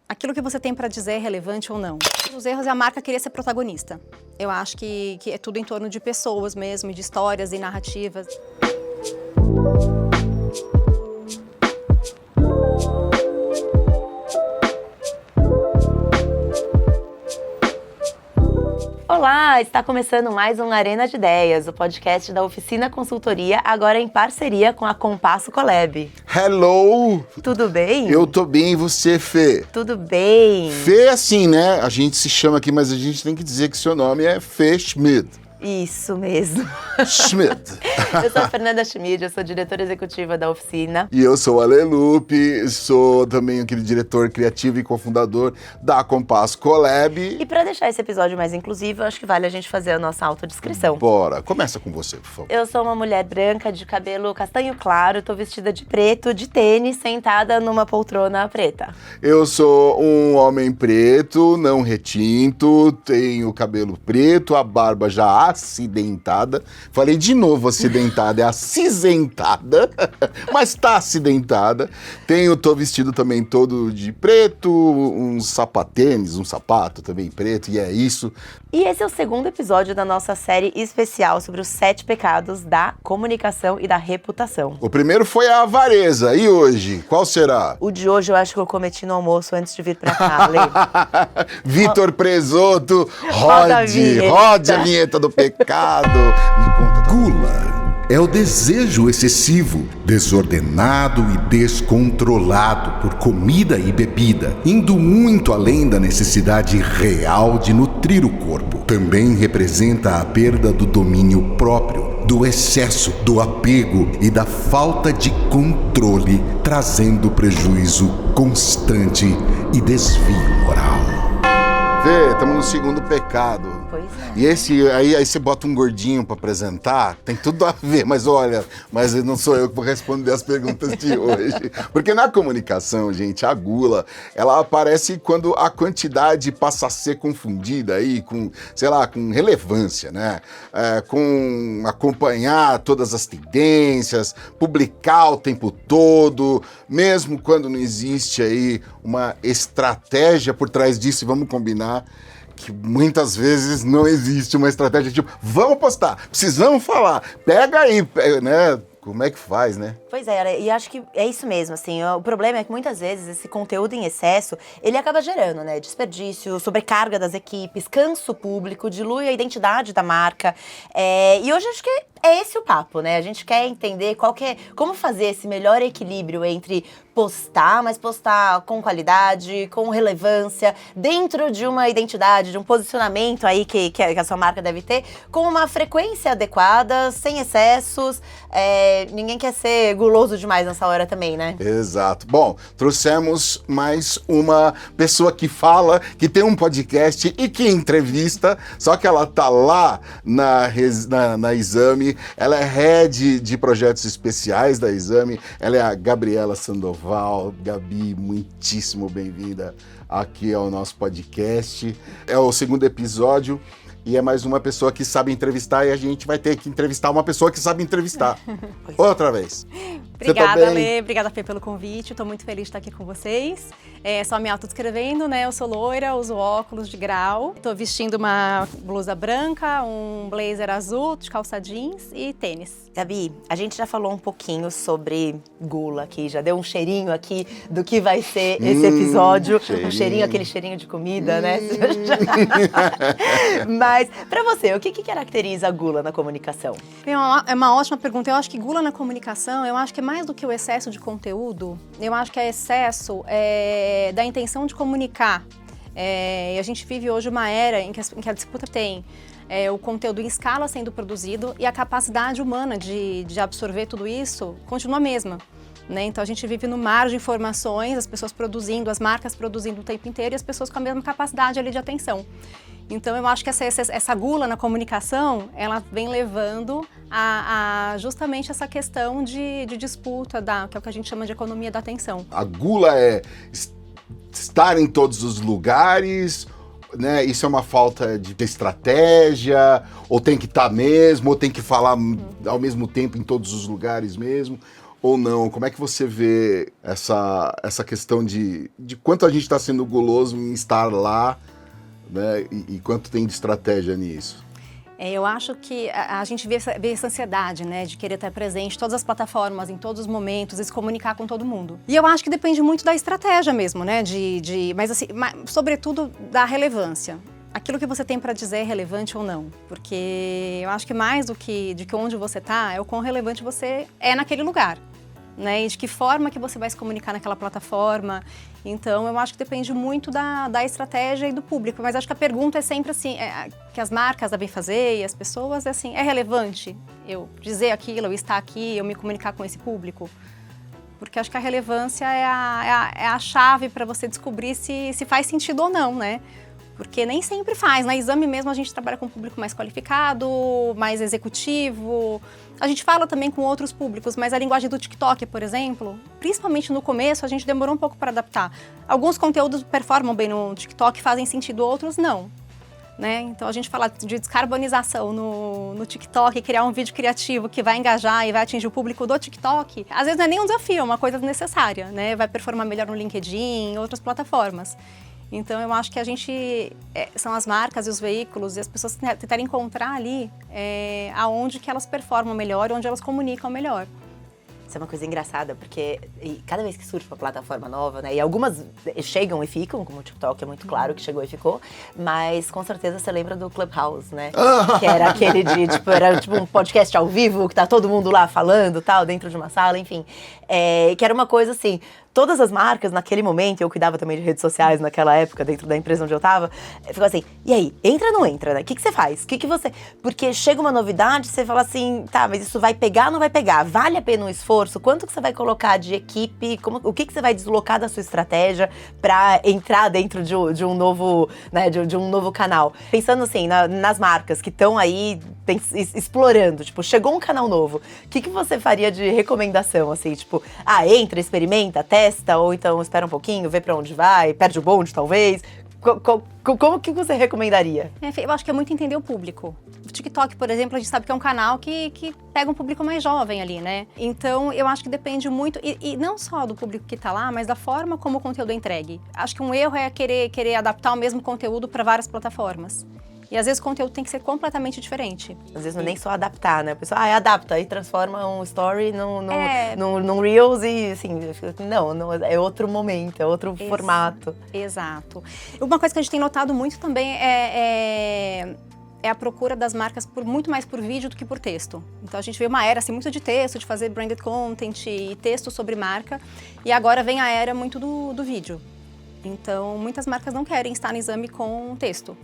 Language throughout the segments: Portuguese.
aquilo que você tem para dizer é relevante ou não. Os erros é a marca querer ser protagonista. Eu acho que é tudo em torno de pessoas mesmo, de histórias e narrativas. Olá, está começando mais um Arena de Ideias, o podcast da Oficina Consultoria, agora em parceria com a Compasso Colab. Hello! Tudo bem? Eu tô bem, e você, Fê? Tudo bem. Fê é assim, né? A gente se chama aqui, mas a gente tem que dizer que seu nome é Fê Schmid. Isso mesmo. Schmid. Eu sou a Fernanda Schmid, eu sou diretora executiva da oficina. E eu sou o Ale Lupe, sou também aquele diretor criativo e cofundador da Compasso Colab. E para deixar esse episódio mais inclusivo, eu acho que vale a gente fazer a nossa autodescrição. Bora, começa com você, por favor. Eu sou uma mulher branca, de cabelo castanho claro, tô vestida de preto, de tênis, sentada numa poltrona preta. Eu sou um homem preto, não retinto, tenho cabelo preto, a barba já acidentada. Falei de novo acidentada, é acinzentada, mas tá acidentada. Tô vestido também todo de preto, um sapatênis, um sapato também preto, e é isso. E esse é o segundo episódio da nossa série especial sobre os 7 pecados da comunicação e da reputação. O primeiro foi a avareza, e hoje, qual será? O de hoje eu acho que eu cometi no almoço antes de vir pra cá, Lê. Vitor Presoto, Roda a vinheta. rode a vinheta do pecado. Me conta. Gula é o desejo excessivo, desordenado e descontrolado por comida e bebida, indo muito além da necessidade real de nutrir o corpo. Também representa a perda do domínio próprio, do excesso, do apego e da falta de controle, trazendo prejuízo constante e desvio moral. Vê, estamos no segundo pecado. Pois é. E esse, aí você bota um gordinho pra apresentar, tem tudo a ver, mas olha, mas não sou eu que vou responder as perguntas de hoje. Porque na comunicação, gente, a gula, ela aparece quando a quantidade passa a ser confundida aí com, sei lá, com relevância, né? Com acompanhar todas as tendências, publicar o tempo todo, mesmo quando não existe aí uma estratégia por trás disso, e vamos combinar que muitas vezes não existe uma estratégia tipo, vamos postar, precisamos falar, pega aí, né? Como é que faz, né? Pois é, e acho que é isso mesmo, assim, o problema é que muitas vezes esse conteúdo em excesso, ele acaba gerando, né, desperdício, sobrecarga das equipes, cansa o público, dilui a identidade da marca, e hoje acho que é esse o papo, né, a gente quer entender como fazer esse melhor equilíbrio entre postar, mas postar com qualidade, com relevância, dentro de uma identidade, de um posicionamento aí que a sua marca deve ter, com uma frequência adequada, sem excessos, ninguém quer ser guloso demais nessa hora também, né? Exato. Bom, trouxemos mais uma pessoa que fala, que tem um podcast e que entrevista, só que ela tá lá na Exame, ela é head de projetos especiais da Exame, ela é a Gabriela Sandoval. Gabi, muitíssimo bem-vinda aqui ao nosso podcast. É o segundo episódio. E é mais uma pessoa que sabe entrevistar, e a gente vai ter que entrevistar uma pessoa que sabe entrevistar. Outra vez. Obrigada, Lê. Obrigada, Fê, pelo convite. Estou muito feliz de estar aqui com vocês. Só me autodescrevendo, né? Eu sou loira, uso óculos de grau. Estou vestindo uma blusa branca, um blazer azul, de calça jeans e tênis. Gabi, a gente já falou um pouquinho sobre gula aqui, já deu um cheirinho aqui do que vai ser esse episódio. Cheirinho. Um cheirinho, aquele cheirinho de comida, né? Mas, pra você, o que caracteriza a gula na comunicação? É uma ótima pergunta. Eu acho que gula na comunicação, eu acho que é mais do que o excesso de conteúdo. Eu acho que é excesso da intenção de comunicar. E a gente vive hoje uma era em que a disputa tem o conteúdo em escala sendo produzido e a capacidade humana de absorver tudo isso continua a mesma. Né? Então a gente vive no mar de informações, as pessoas produzindo, as marcas produzindo o tempo inteiro e as pessoas com a mesma capacidade ali de atenção. Então eu acho que essa gula na comunicação, ela vem levando a justamente essa questão de disputa, que é o que a gente chama de economia da atenção. A gula é estar em todos os lugares, né? Isso é uma falta de estratégia, ou tem que estar mesmo, ou tem que falar ao mesmo tempo em todos os lugares mesmo. ou não? Como é que você vê essa questão de quanto a gente está sendo guloso em estar lá, né? E quanto tem de estratégia nisso? Eu acho que a gente vê essa ansiedade, né, de querer estar presente em todas as plataformas, em todos os momentos, e se comunicar com todo mundo. E eu acho que depende muito da estratégia mesmo, né, mas assim, sobretudo da relevância. Aquilo que você tem para dizer é relevante ou não, porque eu acho que mais do que de onde você está, é o quão relevante você é naquele lugar, né, e de que forma que você vai se comunicar naquela plataforma. Então, eu acho que depende muito da estratégia e do público, mas acho que a pergunta é sempre assim, que as marcas devem fazer e as pessoas, é assim, é relevante eu dizer aquilo, eu estar aqui, eu me comunicar com esse público? Porque acho que a relevância é a chave para você descobrir se faz sentido ou não, né? Porque nem sempre faz. Na Exame mesmo a gente trabalha com um público mais qualificado, mais executivo. A gente fala também com outros públicos, mas a linguagem do TikTok, por exemplo, principalmente no começo, a gente demorou um pouco para adaptar. Alguns conteúdos performam bem no TikTok, fazem sentido, outros não. Né? Então a gente fala de descarbonização no TikTok, criar um vídeo criativo que vai engajar e vai atingir o público do TikTok, às vezes não é nem um desafio, é uma coisa necessária, né? Vai performar melhor no LinkedIn, em outras plataformas. Então, eu acho que a gente, são as marcas e os veículos e as pessoas tentarem encontrar ali aonde que elas performam melhor, onde elas comunicam melhor. Isso é uma coisa engraçada, porque cada vez que surge uma plataforma nova, né, e algumas chegam e ficam, como o TikTok é muito claro que chegou e ficou, mas com certeza você lembra do Clubhouse, né? Que era aquele era tipo um podcast ao vivo, que tá todo mundo lá falando, tal, dentro de uma sala, enfim. Que era uma coisa assim, todas as marcas naquele momento, eu cuidava também de redes sociais naquela época, dentro da empresa onde eu tava, ficou assim, e aí, entra ou não entra, né? O que você faz? O que você... Porque chega uma novidade, você fala assim, tá, mas isso vai pegar ou não vai pegar? Vale a pena um esforço? Quanto que você vai colocar de equipe? O que você vai deslocar da sua estratégia pra entrar dentro de um novo, né, de um novo canal? Pensando assim, nas marcas que estão aí explorando, tipo, chegou um canal novo, o que você faria de recomendação, assim, tipo, entra, experimenta, testa, ou então espera um pouquinho, vê pra onde vai, perde o bonde, talvez. Como que você recomendaria? Eu acho que é muito entender o público. O TikTok, por exemplo, a gente sabe que é um canal que pega um público mais jovem ali, né? Então, eu acho que depende muito, e não só do público que tá lá, mas da forma como o conteúdo é entregue. Acho que um erro é querer adaptar o mesmo conteúdo para várias plataformas. E às vezes o conteúdo tem que ser completamente diferente. Às vezes não é nem só adaptar, né? A pessoa, adapta e transforma um story num Reels e, assim, não, é outro momento, é outro formato. Exato. Uma coisa que a gente tem notado muito também é a procura das marcas muito mais por vídeo do que por texto. Então a gente vê uma era assim, muito de texto, de fazer branded content e texto sobre marca, e agora vem a era muito do vídeo. Então muitas marcas não querem estar no Exame com texto.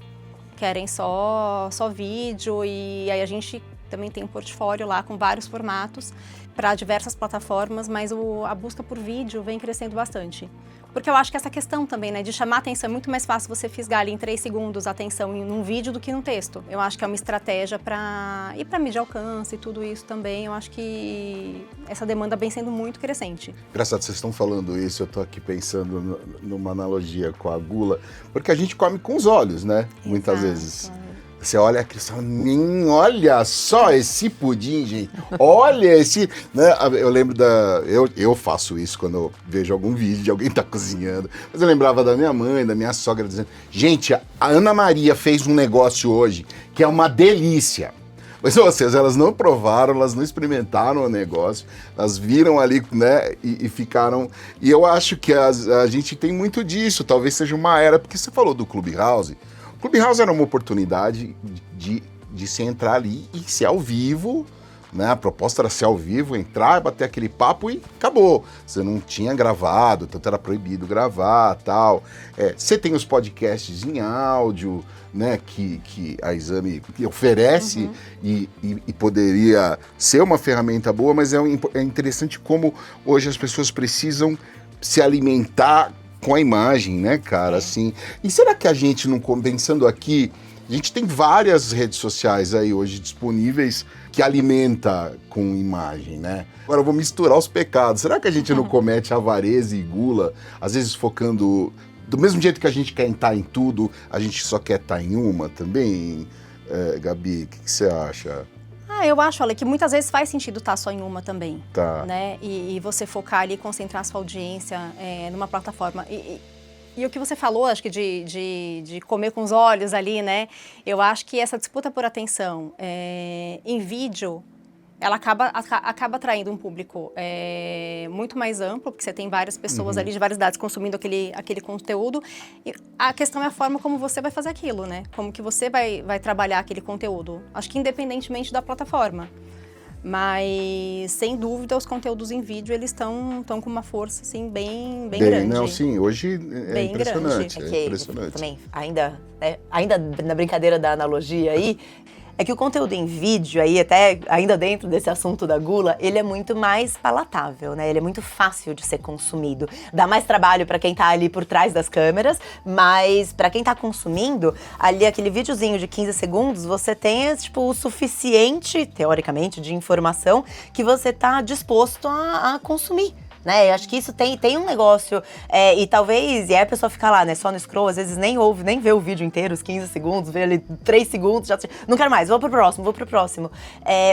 Querem só vídeo, e aí a gente também tem um portfólio lá com vários formatos para diversas plataformas, mas a busca por vídeo vem crescendo bastante. Porque eu acho que essa questão também, né, de chamar atenção, é muito mais fácil você fisgar ali em 3 segundos a atenção num vídeo do que num texto. Eu acho que é uma estratégia para mídia de alcance e tudo isso também. Eu acho que essa demanda vem sendo muito crescente. Engraçado, vocês estão falando isso, eu tô aqui pensando numa analogia com a gula, porque a gente come com os olhos, né? Muitas vezes. Você olha aqui e fala, olha só esse pudim, gente. Olha esse... Né? Eu lembro eu faço isso quando eu vejo algum vídeo de alguém tá cozinhando. Mas eu lembrava da minha mãe, da minha sogra, dizendo, gente, a Ana Maria fez um negócio hoje que é uma delícia. Mas vocês, elas não provaram, elas não experimentaram o negócio, elas viram ali, né, e ficaram... E eu acho que a gente tem muito disso, talvez seja uma era, porque você falou do Clubhouse. Clubhouse era uma oportunidade de se entrar ali e ser ao vivo, né? A proposta era ser ao vivo, entrar, bater aquele papo e acabou. Você não tinha gravado, tanto era proibido gravar, tal. Você tem os podcasts em áudio, né? Que a Exame oferece e poderia ser uma ferramenta boa, mas é interessante como hoje as pessoas precisam se alimentar com a imagem, né, cara, assim. E será que a gente não, pensando aqui, a gente tem várias redes sociais aí hoje disponíveis que alimenta com imagem, né? Agora eu vou misturar os pecados. Será que a gente não comete avareza e gula, às vezes focando, do mesmo jeito que a gente quer estar em tudo, a gente só quer estar em uma também? Gabi, o que você acha? Eu acho, olha, que muitas vezes faz sentido estar só em uma também, Tá. né? E você focar ali, concentrar sua audiência numa plataforma. E o que você falou, acho que de comer com os olhos ali, né? Eu acho que essa disputa por atenção em vídeo, ela acaba atraindo um público muito mais amplo, porque você tem várias pessoas ali de várias idades consumindo aquele conteúdo. E a questão é a forma como você vai fazer aquilo, né? Como que você vai trabalhar aquele conteúdo. Acho que independentemente da plataforma. Mas, sem dúvida, os conteúdos em vídeo, eles estão com uma força, assim, bem grande. Não, sim, hoje é Bem impressionante. grande. É impressionante. Também, ainda na brincadeira da analogia aí, é que o conteúdo em vídeo aí, até ainda dentro desse assunto da gula, ele é muito mais palatável, né? Ele é muito fácil de ser consumido. Dá mais trabalho para quem tá ali por trás das câmeras, mas para quem tá consumindo, ali aquele videozinho de 15 segundos, você tem, tipo, o suficiente, teoricamente, de informação que você tá disposto a consumir. Né? Eu acho que isso tem um negócio, e talvez, e aí a pessoa fica lá, né, só no scroll, às vezes nem vê o vídeo inteiro, os 15 segundos, vê ali 3 segundos, já não quero mais, vou pro próximo.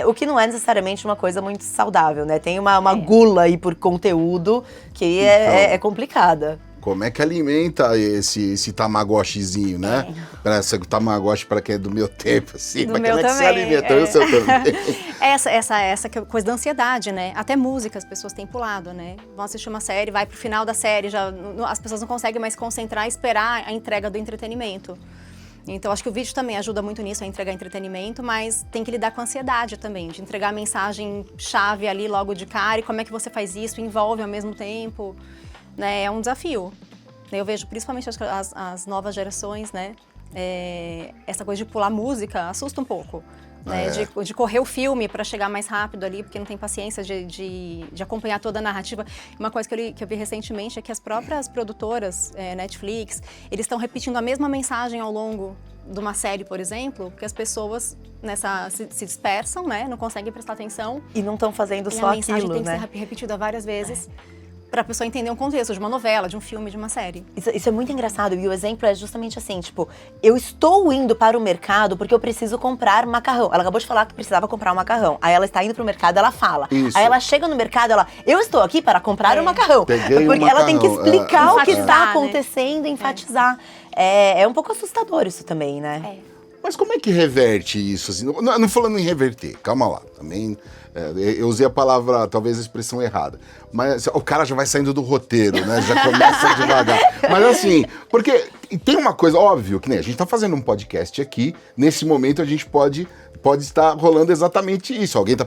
O que não é necessariamente uma coisa muito saudável, né? Tem uma gula aí por conteúdo que é complicada. Como é que alimenta esse tamagotchizinho, né? Esse tamagotchi, para quem é do meu tempo, assim. Do mas meu como é que se também, alimenta? Eu sei também. Essa coisa da ansiedade, né? Até música as pessoas têm pulado, né? Vão assistir uma série, vai pro final da série, as pessoas não conseguem mais concentrar e esperar a entrega do entretenimento. Então, acho que o vídeo também ajuda muito nisso, a entregar entretenimento, mas tem que lidar com a ansiedade também, de entregar a mensagem-chave ali logo de cara, e como é que você faz isso, envolve ao mesmo tempo, né? É um desafio. Eu vejo principalmente as novas gerações, né? Essa coisa de pular música assusta um pouco. Né, de correr o filme para chegar mais rápido ali, porque não tem paciência de acompanhar toda a narrativa. Uma coisa que eu vi recentemente é que as próprias produtoras, Netflix, eles estão repetindo a mesma mensagem ao longo de uma série, por exemplo, porque as pessoas se dispersam, né, não conseguem prestar atenção. E não estão fazendo só a mensagem aquilo, tem que né? ser repetida várias vezes. Pra pessoa entender um contexto de uma novela, de um filme, de uma série. Isso é muito engraçado, e o exemplo é justamente assim, tipo, eu estou indo para o mercado porque eu preciso comprar macarrão. Ela acabou de falar que precisava comprar um macarrão. Aí ela está indo pro mercado, ela fala. Isso. Aí ela chega no mercado, eu estou aqui para comprar um macarrão. Peguei porque um ela tem que macarrão, explicar o que Enfatizar, está né? acontecendo, enfatizar. É um pouco assustador isso também, né? Mas como é que reverte isso? Assim? Não falando em reverter, calma lá. Também eu usei a palavra, talvez a expressão errada. Mas o cara já vai saindo do roteiro, né? Já começa devagar. Mas assim, porque tem uma coisa, óbvio, que nem a gente tá fazendo um podcast aqui, nesse momento a gente pode estar rolando exatamente isso. Alguém tá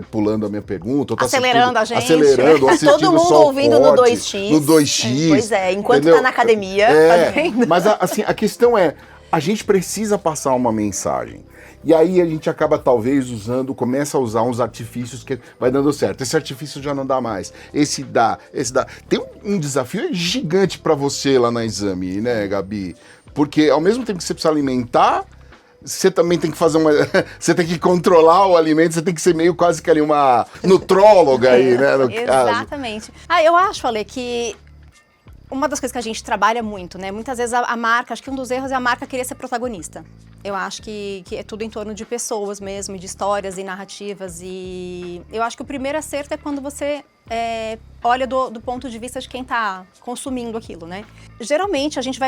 pulando a minha pergunta, ou tá Acelerando a gente. Acelerando, assistindo Todo mundo só o ouvindo no corte, 2x. No 2x. Pois é, enquanto entendeu? tá na academia, fazendo. Mas assim, a questão é, a gente precisa passar uma mensagem. E aí a gente acaba talvez começa a usar uns artifícios que vai dando certo. Esse artifício já não dá mais. Esse dá. Tem um desafio gigante pra você lá na Exame, né, Gabi? Porque ao mesmo tempo que você precisa alimentar, você também tem que fazer você tem que controlar o alimento, você tem que ser meio quase que ali uma nutróloga aí, né, no caso. Exatamente. Eu acho, Ale, que uma das coisas que a gente trabalha muito, né? Muitas vezes a marca, acho que um dos erros é a marca querer ser protagonista. Eu acho que é tudo em torno de pessoas mesmo, e de histórias e narrativas. E eu acho que o primeiro acerto é quando você olha do ponto de vista de quem está consumindo aquilo, né? Geralmente a gente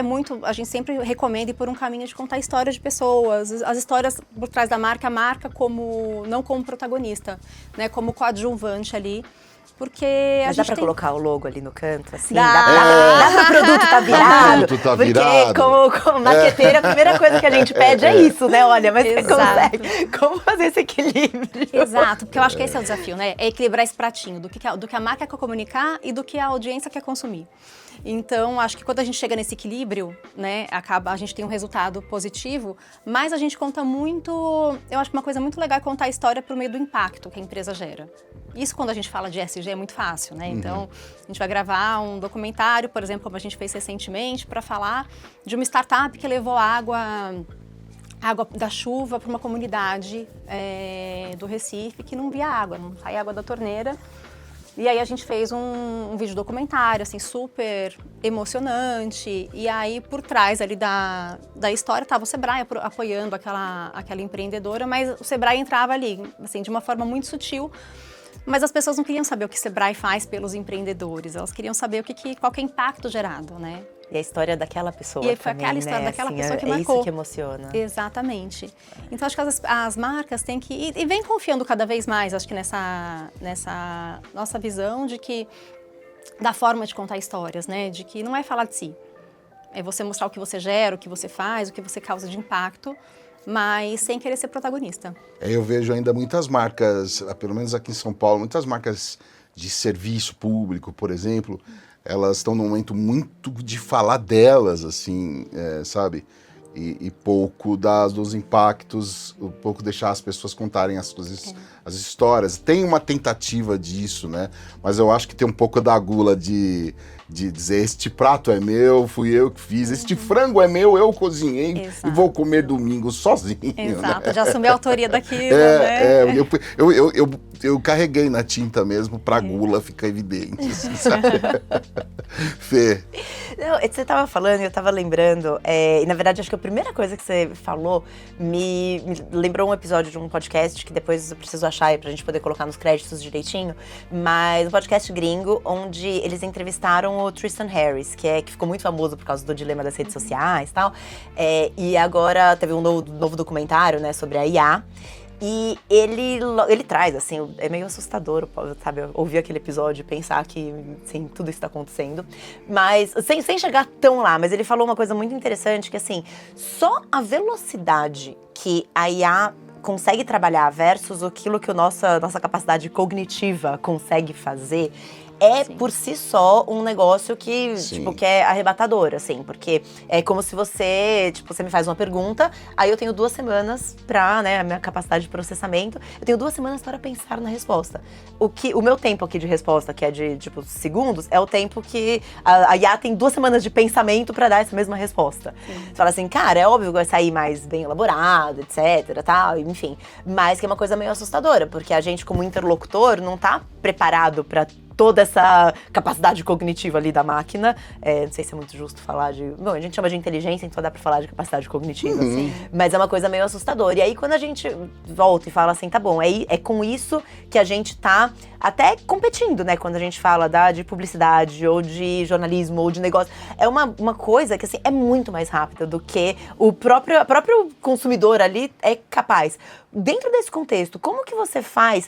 sempre recomenda ir por um caminho de contar histórias de pessoas, as histórias por trás da marca, a marca não como protagonista, né? Como coadjuvante ali. Porque Mas dá pra colocar o logo ali no canto, assim? Dá Pro produto tá virado? O produto tá porque virado. como maqueteira, a primeira coisa que a gente pede é isso, né? Olha, mas você Exato. consegue. Como fazer esse equilíbrio? Exato, porque eu acho que esse é o desafio, né? É equilibrar esse pratinho do que a marca quer comunicar e do que a audiência quer consumir. Então, acho que quando a gente chega nesse equilíbrio, né, a gente tem um resultado positivo, mas a gente conta muito. Eu acho que uma coisa muito legal é contar a história por meio do impacto que a empresa gera. Isso, quando a gente fala de ESG, é muito fácil, né? Então, a gente vai gravar um documentário, por exemplo, como a gente fez recentemente, para falar de uma startup que levou água da chuva para uma comunidade do Recife que não via água, não saía água da torneira. E aí a gente fez um vídeo documentário, assim, super emocionante. E aí, por trás ali da história, estava o Sebrae apoiando aquela empreendedora, mas o Sebrae entrava ali, assim, de uma forma muito sutil. Mas as pessoas não queriam saber o que o Sebrae faz pelos empreendedores, elas queriam saber qual que é o impacto gerado, né? E a história daquela pessoa E foi também, aquela história né? daquela Assim, pessoa que é marcou. isso que emociona. Exatamente. Então, acho que as marcas têm que... E vem confiando cada vez mais, acho que nessa nossa visão de que... Da forma de contar histórias, né? De que não é falar de si. É você mostrar o que você gera, o que você faz, o que você causa de impacto, mas sem querer ser protagonista. Eu vejo ainda muitas marcas, pelo menos aqui em São Paulo, muitas marcas de serviço público, por exemplo, elas estão num momento muito de falar delas, assim, sabe? E pouco dos impactos, pouco deixar as pessoas contarem as histórias. Tem uma tentativa disso, né? Mas eu acho que tem um pouco da gula de dizer, este prato é meu, fui eu que fiz, este frango é meu, eu cozinhei. Exato. E vou comer domingo sozinho. Exato, né? já assumi a autoria daquilo, né? Eu carreguei na tinta mesmo pra gula ficar evidente, assim, sabe? Fê. Não, você tava falando e eu tava lembrando, e na verdade acho que a primeira coisa que você falou me lembrou um episódio de um podcast que depois eu preciso achar aí pra gente poder colocar nos créditos direitinho, mas um podcast gringo onde eles entrevistaram o Tristan Harris, que ficou muito famoso por causa do dilema das redes sociais e tal, e agora teve um novo documentário, né, sobre a IA. E ele traz, assim, é meio assustador, sabe, ouvir aquele episódio e pensar que, assim, tudo isso tá acontecendo. Mas, sem chegar tão lá, mas ele falou uma coisa muito interessante, que, assim, só a velocidade que a IA consegue trabalhar versus aquilo que a nossa capacidade cognitiva consegue fazer, Sim. por si só um negócio que, tipo, que é arrebatador, assim, porque é como se você me faz uma pergunta, aí eu tenho 2 semanas pra, né, a minha capacidade de processamento, eu tenho 2 semanas para pensar na resposta. O meu tempo aqui de resposta, que é de, tipo, segundos, é o tempo que a IA tem 2 semanas de pensamento pra dar essa mesma resposta. Você fala assim, cara, é óbvio que vai sair mais bem elaborado, etc, tal, enfim, mas que é uma coisa meio assustadora, porque a gente, como interlocutor, não tá preparado pra toda essa capacidade cognitiva ali da máquina. Não sei se é muito justo falar de... Bom, a gente chama de inteligência, então dá pra falar de capacidade cognitiva. Sim. Mas é uma coisa meio assustadora. E aí, quando a gente volta e fala assim, tá bom, é com isso que a gente tá até competindo, né? Quando a gente fala de publicidade, ou de jornalismo, ou de negócio. É uma coisa que, assim, é muito mais rápida do que o próprio consumidor ali é capaz. Dentro desse contexto, como que você faz,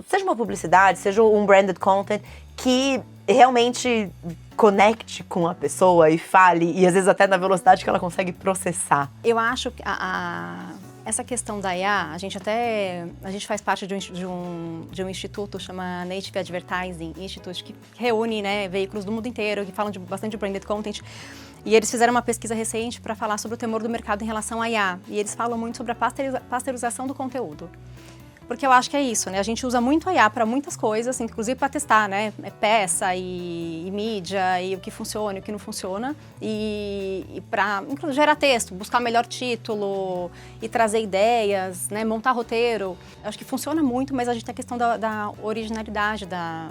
seja uma publicidade, seja um branded content, que realmente conecte com a pessoa e fale, e às vezes até na velocidade que ela consegue processar? Eu acho que essa questão da IA, a gente faz parte de um instituto, chama Native Advertising Institute, que reúne, né, veículos do mundo inteiro, que falam bastante de branded content. E eles fizeram uma pesquisa recente para falar sobre o temor do mercado em relação à IA. E eles falam muito sobre a pasteurização do conteúdo. Porque eu acho que é isso, né? A gente usa muito a IA para muitas coisas, inclusive para testar, né? Peça e mídia, e o que funciona e o que não funciona. E para gerar texto, buscar o melhor título e trazer ideias, né? Montar roteiro. Eu acho que funciona muito, mas a gente tem a questão da originalidade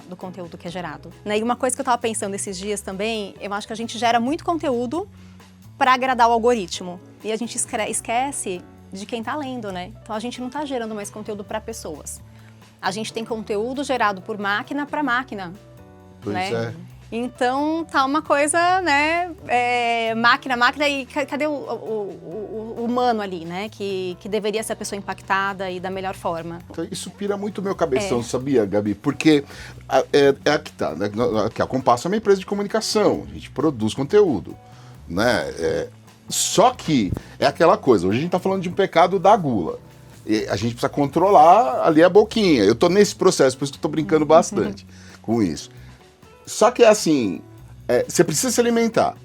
do conteúdo que é gerado, né? E uma coisa que eu estava pensando esses dias também, eu acho que a gente gera muito conteúdo para agradar o algoritmo. E a gente esquece de quem está lendo, né? Então a gente não está gerando mais conteúdo para pessoas. A gente tem conteúdo gerado por máquina para máquina, Pois né? é. Então tá uma coisa, né? Máquina, e cadê o humano ali, né? Que deveria ser a pessoa impactada e da melhor forma. Então, isso pira muito o meu cabeção, sabia, Gabi? Porque aqui tá, né? A Compasso é uma empresa de comunicação, a gente produz conteúdo, né? Só que é aquela coisa, hoje a gente tá falando de um pecado da gula. E a gente precisa controlar ali a boquinha. Eu tô nesse processo, por isso que eu tô brincando bastante com isso. Só que é assim, você precisa se alimentar,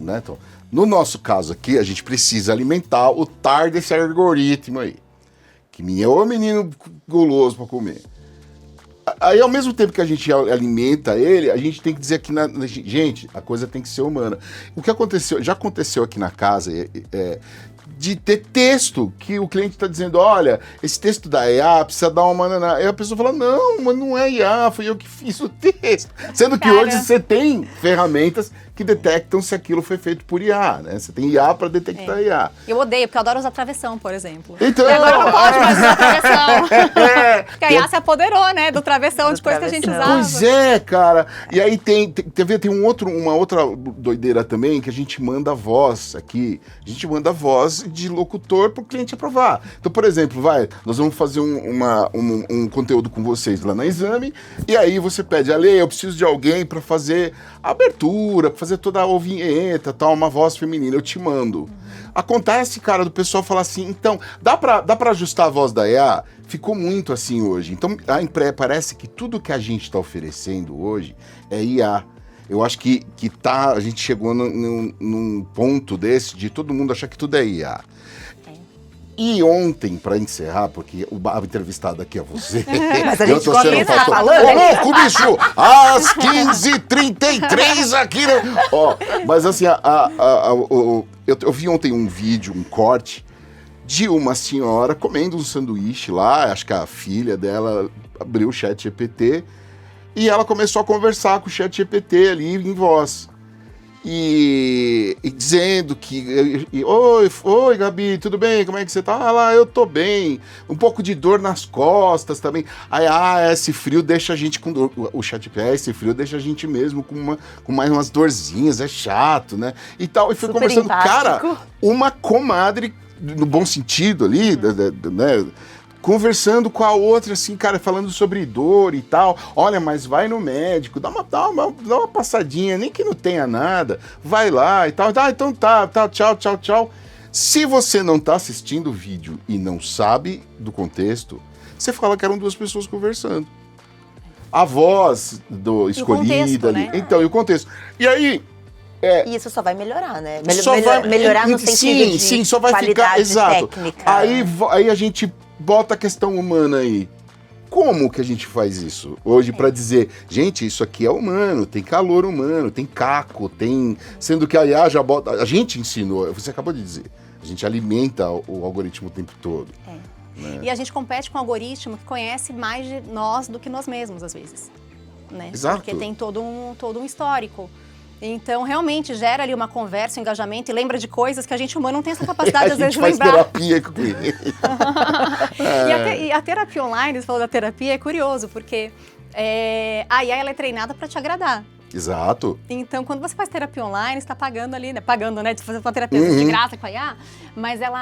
né? Então, no nosso caso aqui, a gente precisa alimentar o tar desse algoritmo aí. Que é o menino guloso para comer. Aí, ao mesmo tempo que a gente alimenta ele, a gente tem que dizer que, gente, a coisa tem que ser humana. O que aconteceu, já aconteceu aqui na casa, de ter texto, que o cliente está dizendo, olha, esse texto da IA precisa dar uma... Aí a pessoa fala, não, mas não é IA, fui eu que fiz o texto. Sendo que hoje você tem ferramentas que detectam se aquilo foi feito por IA, né? Você tem IA para detectar IA. Eu odeio, porque eu adoro usar travessão, por exemplo. Então, e agora não pode mais usar travessão. Porque a IA se apoderou, né, do travessão, de coisa que a gente usava. Pois é, cara. E aí tem uma outra doideira também, que a gente manda voz aqui. A gente manda voz de locutor pro cliente aprovar. Então, por exemplo, nós vamos fazer um conteúdo com vocês lá na Exame, e aí você pede, Ale, eu preciso de alguém para fazer a abertura, para fazer toda a vinheta, tal, uma voz feminina, eu te mando. Acontece, cara, do pessoal falar assim, então, dá pra ajustar a voz da IA? Ficou muito assim hoje. Então, parece que tudo que a gente tá oferecendo hoje é IA. Eu acho que a gente chegou num ponto desse de todo mundo achar que tudo é IA. E ontem, para encerrar, porque o entrevistado aqui é você. Mas a gente eu tô sendo falando. Ô, louco, bicho! Às 15h33 aqui. Ó, mas assim, eu vi ontem um vídeo, um corte, de uma senhora comendo um sanduíche lá. Acho que a filha dela abriu o ChatGPT e ela começou a conversar com o ChatGPT ali em voz. E dizendo que... Oi, Gabi, tudo bem? Como é que você tá? Ah, lá, eu tô bem. Um pouco de dor nas costas também. Aí, esse frio deixa a gente com dor. O ChatGPT, esse frio deixa a gente mesmo com mais umas dorzinhas, é chato, né? E tal. E foi Super conversando. empático. Cara, uma comadre, no bom sentido ali, né? Conversando com a outra, assim, cara, falando sobre dor e tal. Olha, mas vai no médico, dá uma passadinha, nem que não tenha nada, vai lá e tal. Então tá, tchau. Se você não tá assistindo o vídeo e não sabe do contexto, você fala que eram duas pessoas conversando. A voz escolhida ali. Né? Então, e o contexto. E aí... E isso só vai melhorar, né? Melhorar no sentido de sim, só vai qualidade ficar, exato. técnica. Aí a gente bota a questão humana aí. Como que a gente faz isso hoje para dizer, gente, isso aqui é humano, tem calor humano, tem caco, sendo que a IA já bota, a gente ensinou, você acabou de dizer, a gente alimenta o algoritmo o tempo todo. Né? E a gente compete com um algoritmo que conhece mais de nós do que nós mesmos, às vezes. Né? Exato. Porque tem todo um histórico. Então, realmente, gera ali uma conversa, um engajamento e lembra de coisas que a gente humano não tem essa capacidade, às vezes, de lembrar. A gente faz terapia com ele. E a terapia online, você falou da terapia, é curioso, porque a IA ela é treinada para te agradar. Exato. Então, quando você faz terapia online, você está pagando ali, né? Pagando, né? De fazer uma terapia de graça com a IA, mas ela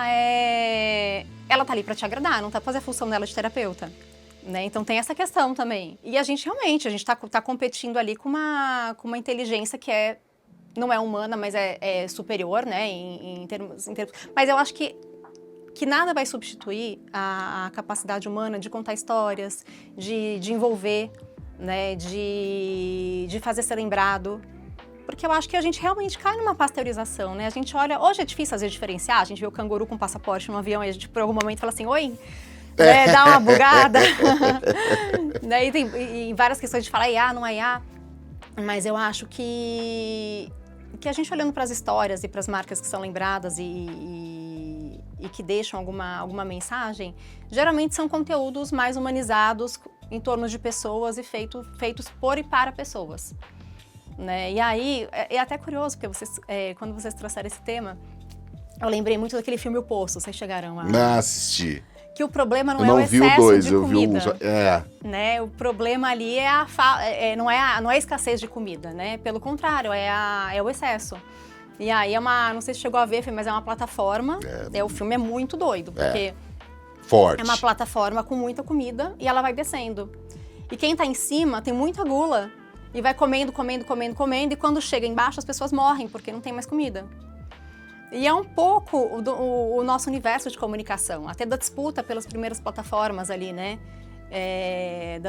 tá ali para te agradar, não tá para fazer a função dela de terapeuta. Né? Então tem essa questão também. E a gente tá competindo ali com uma inteligência que não é humana, mas é superior, né? Em termos. Mas eu acho que nada vai substituir a capacidade humana de contar histórias, de envolver, né? De fazer ser lembrado. Porque eu acho que a gente realmente cai numa pasteurização, né? A gente olha... Hoje é difícil, às vezes, diferenciar. A gente vê o canguru com passaporte no avião e a gente, por algum momento, fala assim, oi... dá uma bugada. Daí tem várias questões de falar IA, não é IA. Mas eu acho que a gente olhando para as histórias e para as marcas que são lembradas e que deixam alguma mensagem, geralmente são conteúdos mais humanizados em torno de pessoas e feitos por e para pessoas. Né? E aí, é até curioso, porque quando vocês trouxeram esse tema, eu lembrei muito daquele filme O Poço, vocês chegaram a... Não assisti. Que o problema não eu não é o vi excesso o dois, de comida. Né? O problema ali não é a escassez de comida, né? Pelo contrário, é o excesso. E aí não sei se chegou a ver, mas é uma plataforma. O filme é muito doido, porque forte. É uma plataforma com muita comida e ela vai descendo. E quem tá em cima tem muita gula e vai comendo, e quando chega embaixo as pessoas morrem porque não tem mais comida. E é um pouco o nosso universo de comunicação, até da disputa pelas primeiras plataformas ali, né?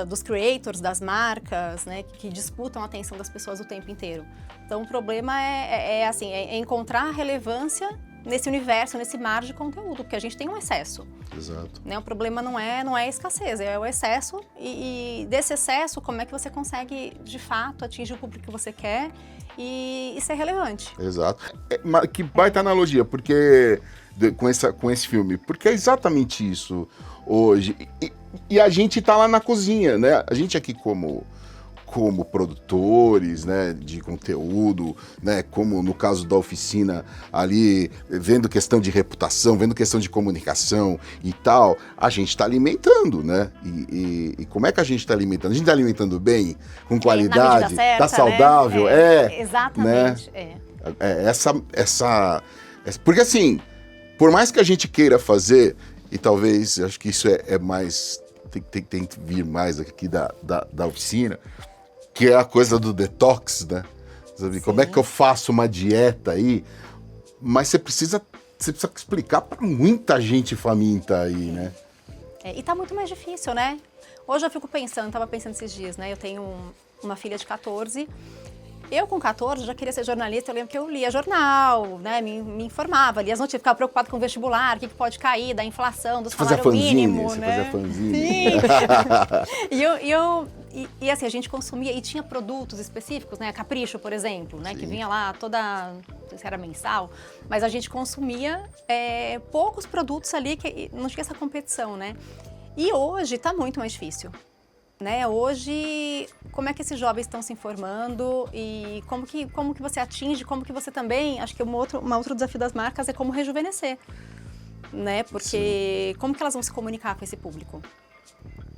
Dos creators, das marcas, né? Que disputam a atenção das pessoas o tempo inteiro. Então, o problema é encontrar relevância nesse universo, nesse mar de conteúdo, porque a gente tem um excesso. Exato. Né? O problema não é a escassez, é o excesso. E desse excesso, como é que você consegue, de fato, atingir o público que você quer e ser relevante. Exato. Que baita analogia, porque com esse filme? Porque é exatamente isso hoje. E a gente tá lá na cozinha, né? A gente aqui como produtores, né, de conteúdo, né, como no caso da oficina ali, vendo questão de reputação, vendo questão de comunicação e tal, a gente está alimentando, né? E como é que a gente está alimentando? A gente está alimentando bem, com qualidade, certa, tá saudável, né? Exatamente, né? Porque assim, por mais que a gente queira fazer, e talvez, acho que isso é mais, tem que vir mais aqui da oficina, que é a coisa do detox, né? Sabe? Como é que eu faço uma dieta aí? Mas você precisa explicar para muita gente faminta aí, né? E tá muito mais difícil, né? Hoje eu fico pensando, tava pensando esses dias, né? Eu tenho uma filha de 14. Eu, com 14, já queria ser jornalista. Eu lembro que eu lia jornal, né? Me informava, lia as notícias, ficava preocupada com o vestibular, o que pode cair, da inflação, do salário mínimo, né? Você fazia fanzine? Sim. E assim, a gente consumia, e tinha produtos específicos, né? Capricho, por exemplo, né? Sim. Que vinha lá toda, não sei se era mensal, mas a gente consumia poucos produtos ali, que não tinha essa competição, né? E hoje tá muito mais difícil. Né? Hoje, como é que esses jovens estão se informando e como que você atinge, como que você também, acho que um outro desafio das marcas é como rejuvenescer, né? Porque como que elas vão se comunicar com esse público?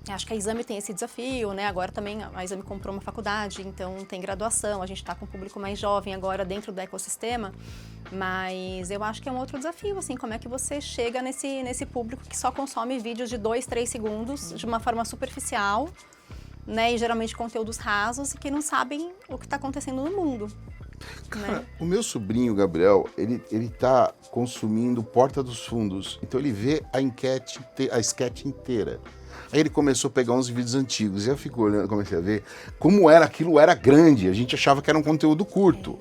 Acho que a Exame tem esse desafio, né? Agora também a Exame comprou uma faculdade, então tem graduação, a gente está com um público mais jovem agora dentro do ecossistema, mas eu acho que é um outro desafio, assim, como é que você chega nesse público que só consome vídeos de 2, 3 segundos de uma forma superficial, né? E geralmente conteúdos rasos e que não sabem o que está acontecendo no mundo. Cara, né? o meu sobrinho, Gabriel, ele tá consumindo Porta dos Fundos, então ele vê a sketch inteira. Aí ele começou a pegar uns vídeos antigos, e eu fico olhando, comecei a ver como aquilo era grande, a gente achava que era um conteúdo curto.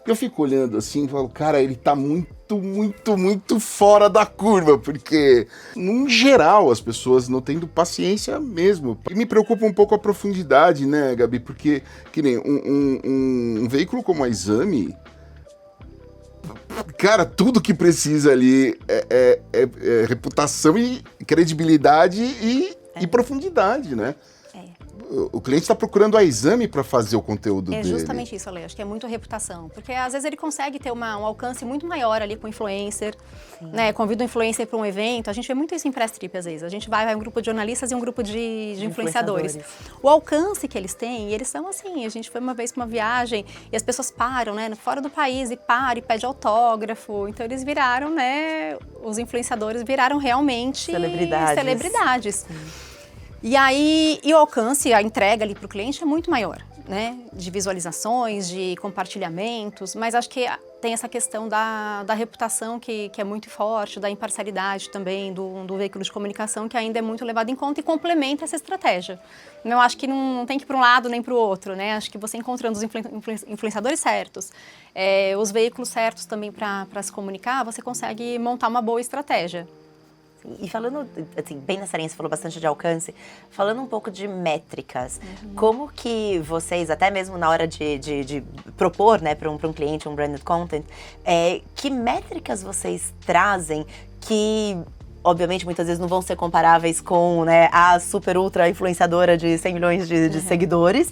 Eu fico olhando assim e falo, cara, ele tá muito, muito, muito fora da curva, porque, num geral, as pessoas não tendo paciência mesmo. E me preocupa um pouco a profundidade, né, Gabi? Porque, que nem um veículo como a Exame, cara, tudo que precisa ali é reputação e credibilidade e profundidade, né? O cliente está procurando a Exame para fazer o conteúdo dele. É justamente isso, Ale. Acho que é muito reputação. Porque às vezes ele consegue ter um alcance muito maior ali com o influencer, né? Convida o influencer para um evento. A gente vê muito isso em press trip às vezes. A gente vai um grupo de jornalistas e um grupo de influenciadores. O alcance que eles têm, e eles são assim. A gente foi uma vez para uma viagem e as pessoas param, né? Fora do país e param e pedem autógrafo. Então eles viraram, né? Os influenciadores viraram realmente celebridades. E aí, o alcance, a entrega ali para o cliente é muito maior, né? De visualizações, de compartilhamentos, mas acho que tem essa questão da reputação que é muito forte, da imparcialidade também do veículo de comunicação, que ainda é muito levado em conta e complementa essa estratégia. Eu acho que não tem que ir para um lado nem para o outro, né? Acho que você encontrando os influenciadores certos, os veículos certos também para se comunicar, você consegue montar uma boa estratégia. E falando, assim, bem nessa linha, você falou bastante de alcance, falando um pouco de métricas, como que vocês, até mesmo na hora de propor, né, para um cliente, um branded content, que métricas vocês trazem que, obviamente, muitas vezes não vão ser comparáveis com, né, a super ultra influenciadora de 100 milhões de seguidores,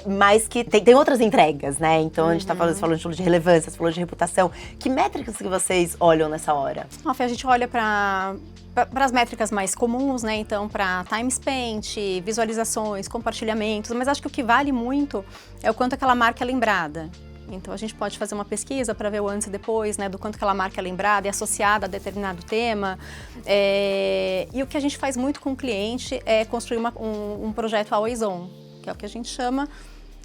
mas que tem outras entregas, né? Então, a gente tá falando de relevância, você falou de reputação. Que métricas que vocês olham nessa hora? A gente olha para as métricas mais comuns, né? Então, para time spent, visualizações, compartilhamentos, mas acho que o que vale muito é o quanto aquela marca é lembrada. Então, a gente pode fazer uma pesquisa para ver o antes e depois, né, do quanto aquela marca é lembrada e associada a determinado tema. E o que a gente faz muito com o cliente é construir um projeto always on, que é o que a gente chama,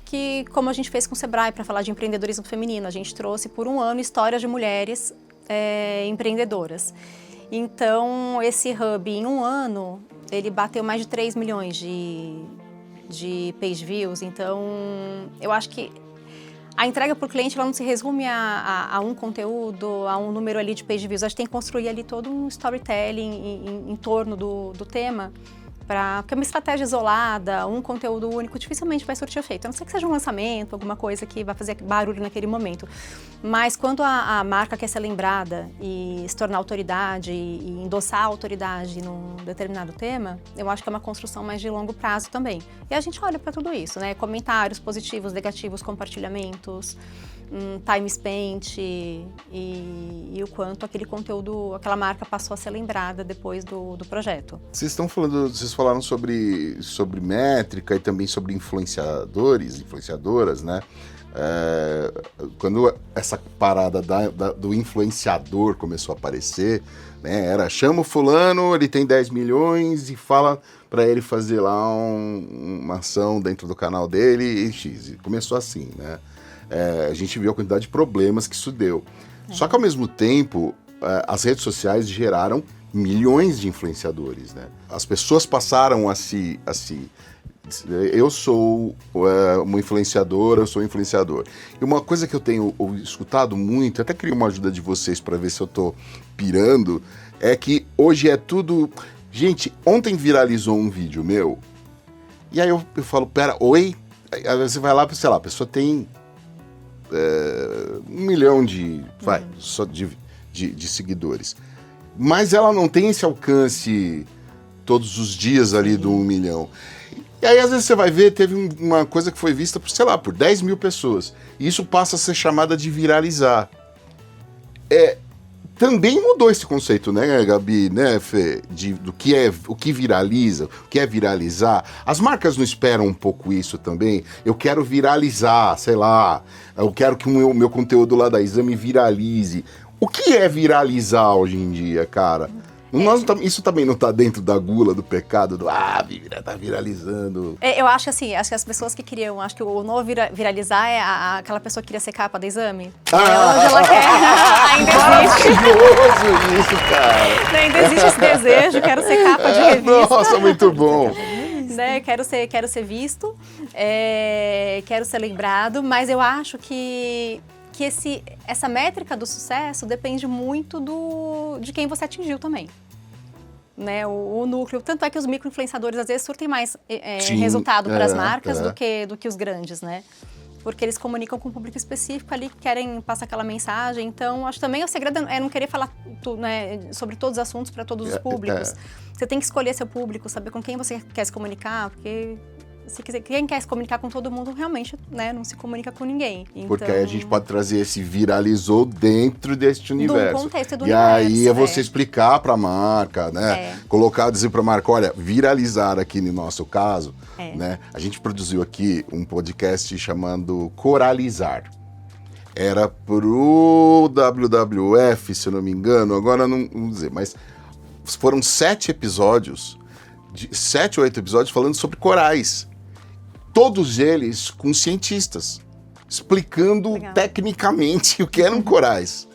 que, como a gente fez com o Sebrae para falar de empreendedorismo feminino, a gente trouxe por um ano histórias de mulheres empreendedoras. Então, esse hub, em um ano, ele bateu mais de 3 milhões de page views. Então, eu acho que a entrega para o cliente ela não se resume a um conteúdo, a um número ali de page views. A gente tem que construir ali todo um storytelling em torno do tema Porque uma estratégia isolada, um conteúdo único, dificilmente vai surtir efeito. A não ser que seja um lançamento, alguma coisa que vai fazer barulho naquele momento. Mas quando a marca quer ser lembrada e se tornar autoridade e endossar a autoridade num determinado tema, eu acho que é uma construção mais de longo prazo também. E a gente olha para tudo isso, né? Comentários positivos, negativos, compartilhamentos, time spent e o quanto aquele conteúdo, aquela marca passou a ser lembrada depois do projeto. Vocês falaram sobre métrica e também sobre influenciadores, influenciadoras, né? Quando essa parada do influenciador começou a aparecer, né? Era chama o fulano, ele tem 10 milhões e fala para ele fazer lá uma ação dentro do canal dele e X. E começou assim, né? A gente viu a quantidade de problemas que isso deu. Só que ao mesmo tempo, as redes sociais geraram milhões de influenciadores, né? As pessoas passaram a se eu sou uma influenciadora, eu sou um influenciador. E uma coisa que eu tenho escutado muito, até queria uma ajuda de vocês para ver se eu tô pirando, é que hoje é tudo... Gente, ontem viralizou um vídeo meu, e aí eu falo, pera, oi? Aí você vai lá, sei lá, a pessoa tem 1 milhão de seguidores. Mas ela não tem esse alcance todos os dias ali do 1 milhão. E aí, às vezes, você vai ver, teve uma coisa que foi vista por, sei lá, por 10 mil pessoas. E isso passa a ser chamada de viralizar. Também mudou esse conceito, né, Gabi, né, Fê? O que viraliza, o que é viralizar. As marcas não esperam um pouco isso também? Eu quero viralizar, sei lá, eu quero que o meu conteúdo lá da Exame viralize. O que é viralizar hoje em dia, cara? Isso também não tá dentro da gula, do pecado, tá viralizando. Eu acho assim, acho que as pessoas que queriam, acho que o novo viralizar é aquela pessoa que queria ser capa da Exame. Hoje ela quer, ainda existe. Maravilhoso isso, cara. Ainda existe esse desejo, quero ser capa de revista. Nossa, muito bom. Né? Quero ser visto, quero ser lembrado, mas eu acho que essa métrica do sucesso depende muito de quem você atingiu também. Né, o núcleo, tanto é que os micro-influenciadores às vezes surtem mais resultado para as marcas do que os grandes, né? Porque eles comunicam com um público específico ali, que querem passar aquela mensagem. Então, acho também o segredo é não querer falar sobre todos os assuntos para todos os públicos. Você tem que escolher seu público, saber com quem você quer se comunicar, porque quem quer se comunicar com todo mundo realmente, né, não se comunica com ninguém. Então, porque aí a gente pode trazer esse viralizou dentro deste universo. Do contexto do universo. E aí você explicar para a marca, né? Dizer para a marca, olha, viralizar aqui no nosso caso, né? A gente produziu aqui um podcast chamando Coralizar. Era pro WWF, se eu não me engano, agora não vou dizer, mas foram 7 episódios, 7 ou 8 episódios falando sobre corais. Todos eles com cientistas, explicando tecnicamente o que eram corais.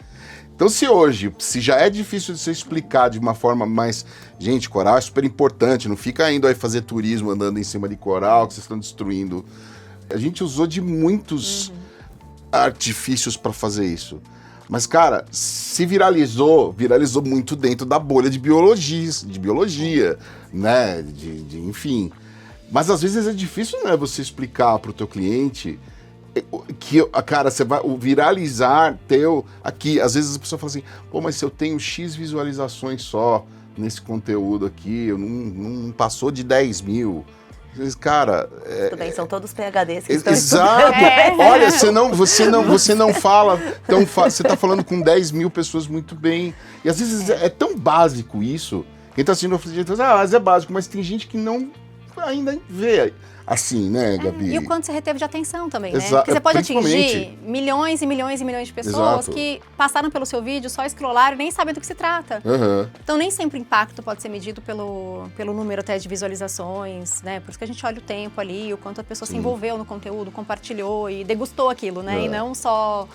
Então, se já é difícil de você explicar de uma forma mais... Gente, coral é super importante, não fica indo aí fazer turismo andando em cima de coral, que vocês estão destruindo. A gente usou de muitos artifícios para fazer isso. Mas, cara, se viralizou muito dentro da bolha de biologia, né? Enfim... Mas às vezes é difícil, né, você explicar para o teu cliente que, cara, você vai viralizar aqui. Às vezes a pessoa fala assim, pô, mas se eu tenho X visualizações só nesse conteúdo aqui, eu não passou de 10 mil. Cara... Tudo bem, são todos PhDs que estão exato. Olha, você não fala tão fácil. Você está falando com 10 mil pessoas muito bem. E às vezes é tão básico isso. Quem está assistindo mas é básico. Mas tem gente que não... ainda vê assim, né, Gabi? E o quanto você reteve de atenção também, né? Porque você pode atingir milhões e milhões e milhões de pessoas que passaram pelo seu vídeo, só scrollaram e nem sabem do que se trata. Então, nem sempre o impacto pode ser medido pelo número até de visualizações, né? Por isso que a gente olha o tempo ali, o quanto a pessoa se envolveu no conteúdo, compartilhou e degustou aquilo, né? E não só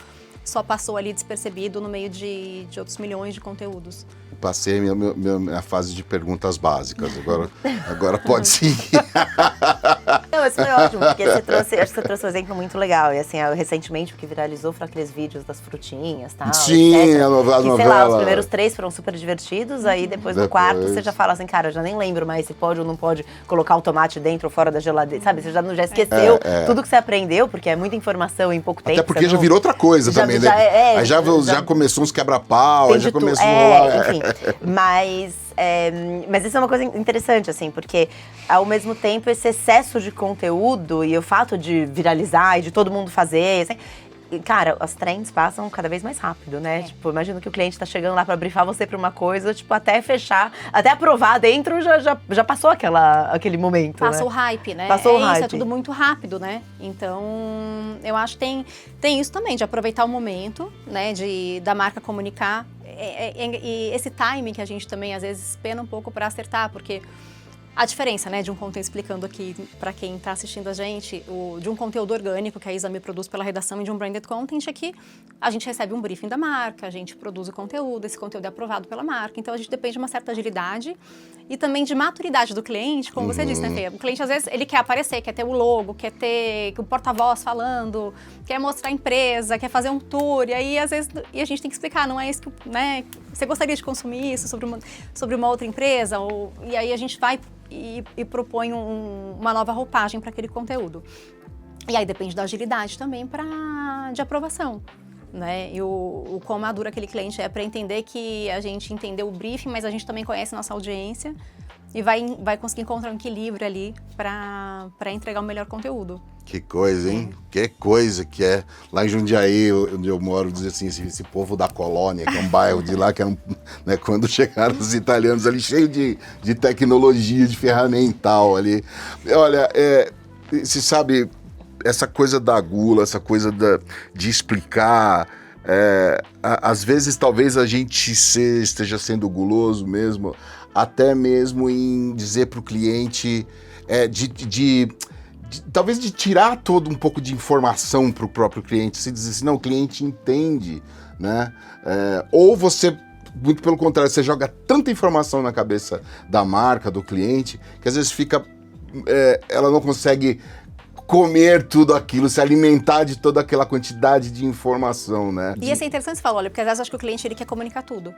só passou ali despercebido no meio de outros milhões de conteúdos. Passei minha fase de perguntas básicas, agora pode seguir. Não, mas foi ótimo, porque acho que você trouxe um exemplo muito legal. E assim, recentemente o que viralizou foram aqueles vídeos das frutinhas e tal. Sim, etc. a novela. Sei lá, os primeiros 3 foram super divertidos, aí depois no quarto você já fala assim, cara, eu já nem lembro mais se pode ou não pode colocar o tomate dentro ou fora da geladeira, sabe? Você já esqueceu tudo que você aprendeu, porque é muita informação em pouco tempo. Até porque já virou outra coisa também, né? Aí já começou uns quebra-pau, aí já começou enfim, mas isso é uma coisa interessante, assim, porque ao mesmo tempo esse excesso de conteúdo e o fato de viralizar e de todo mundo fazer, assim, cara, as trends passam cada vez mais rápido, né? Tipo, imagina que o cliente tá chegando lá pra brifar você pra uma coisa, tipo, até fechar, até aprovar dentro, já passou aquele momento, Passa né? o hype, né? Passou o hype. Isso, é tudo muito rápido, né? Então, eu acho que tem isso também, de aproveitar o momento, né? Da marca comunicar. E esse timing que a gente também, às vezes, pena um pouco pra acertar, porque a diferença, né, de um conteúdo, explicando aqui para quem está assistindo a gente, de um conteúdo orgânico que a Isa me produz pela redação e de um branded content é que a gente recebe um briefing da marca, a gente produz o conteúdo, esse conteúdo é aprovado pela marca, então a gente depende de uma certa agilidade e também de maturidade do cliente, como você disse, né, Fê? O cliente, às vezes, ele quer aparecer, quer ter o logo, quer ter o porta-voz falando, quer mostrar a empresa, quer fazer um tour, e aí, às vezes, a gente tem que explicar, não é isso que, né, você gostaria de consumir isso sobre uma outra empresa, e aí a gente vai e propõe uma nova roupagem para aquele conteúdo. E aí depende da agilidade também de aprovação, né? E o quão maduro aquele cliente é para entender que a gente entendeu o briefing, mas a gente também conhece nossa audiência e vai conseguir encontrar um equilíbrio ali para entregar o melhor conteúdo. Que coisa, hein? Que coisa que é. Lá em Jundiaí, onde eu moro, dizer assim, esse povo da colônia, que é um bairro de lá, que era né, quando chegaram os italianos ali, cheio de tecnologia, de ferramental ali. Olha, você sabe, essa coisa da gula, essa coisa de explicar, às vezes talvez a gente esteja sendo guloso mesmo, até mesmo em dizer para o cliente, talvez de tirar todo um pouco de informação para o próprio cliente, se dizer assim, não, o cliente entende, né? Ou você, muito pelo contrário, você joga tanta informação na cabeça da marca, do cliente, que às vezes ela não consegue comer tudo aquilo, se alimentar de toda aquela quantidade de informação, né? E isso é interessante você falar, olha, porque às vezes acho que o cliente ele quer comunicar tudo.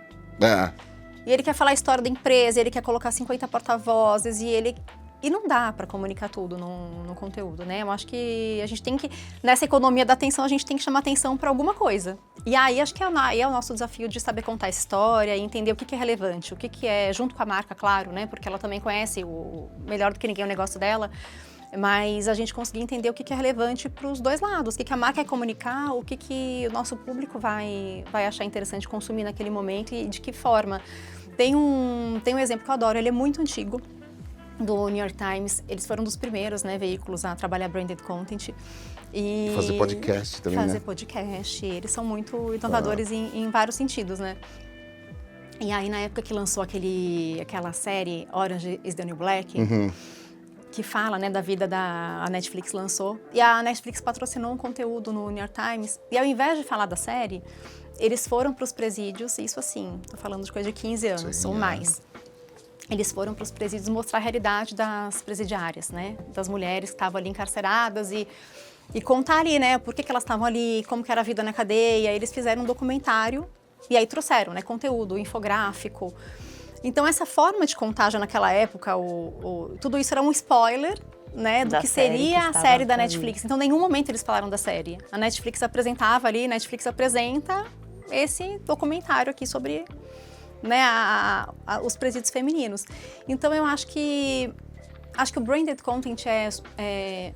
E ele quer falar a história da empresa, ele quer colocar 50 porta-vozes e não dá para comunicar tudo no conteúdo, né? Eu acho que a gente tem que, nessa economia da atenção, a gente tem que chamar atenção para alguma coisa. E aí acho que é o nosso desafio de saber contar essa história e entender o que é relevante, o que é, junto com a marca, claro, né? Porque ela também conhece melhor do que ninguém o negócio dela. Mas a gente conseguir entender o que é relevante para os dois lados, o que a marca quer comunicar, o que o nosso público vai achar interessante consumir naquele momento e de que forma. Tem um exemplo que eu adoro, ele é muito antigo, do New York Times. Eles foram dos primeiros, né, veículos a trabalhar branded content. E fazer podcast também, fazer podcast. Eles são muito inovadores em vários sentidos, né? E aí, na época que lançou aquela série Orange is the New Black, que fala, né, da vida a Netflix lançou. E a Netflix patrocinou um conteúdo no New York Times. E ao invés de falar da série, eles foram para os presídios, isso assim, tô falando de coisa de 15 anos ou mais. Eles foram para os presídios mostrar a realidade das presidiárias, né? Das mulheres que estavam ali encarceradas e contar ali, né? Por que elas estavam ali, como que era a vida na cadeia. Eles fizeram um documentário e aí trouxeram, né? Conteúdo, infográfico. Então, essa forma de contar já naquela época, tudo isso era um spoiler, né, do que seria a série da Netflix. Então, em nenhum momento eles falaram da série. A Netflix apresentava ali, Netflix apresenta esse documentário aqui sobre, né, os presídios femininos. Então, eu acho que o branded content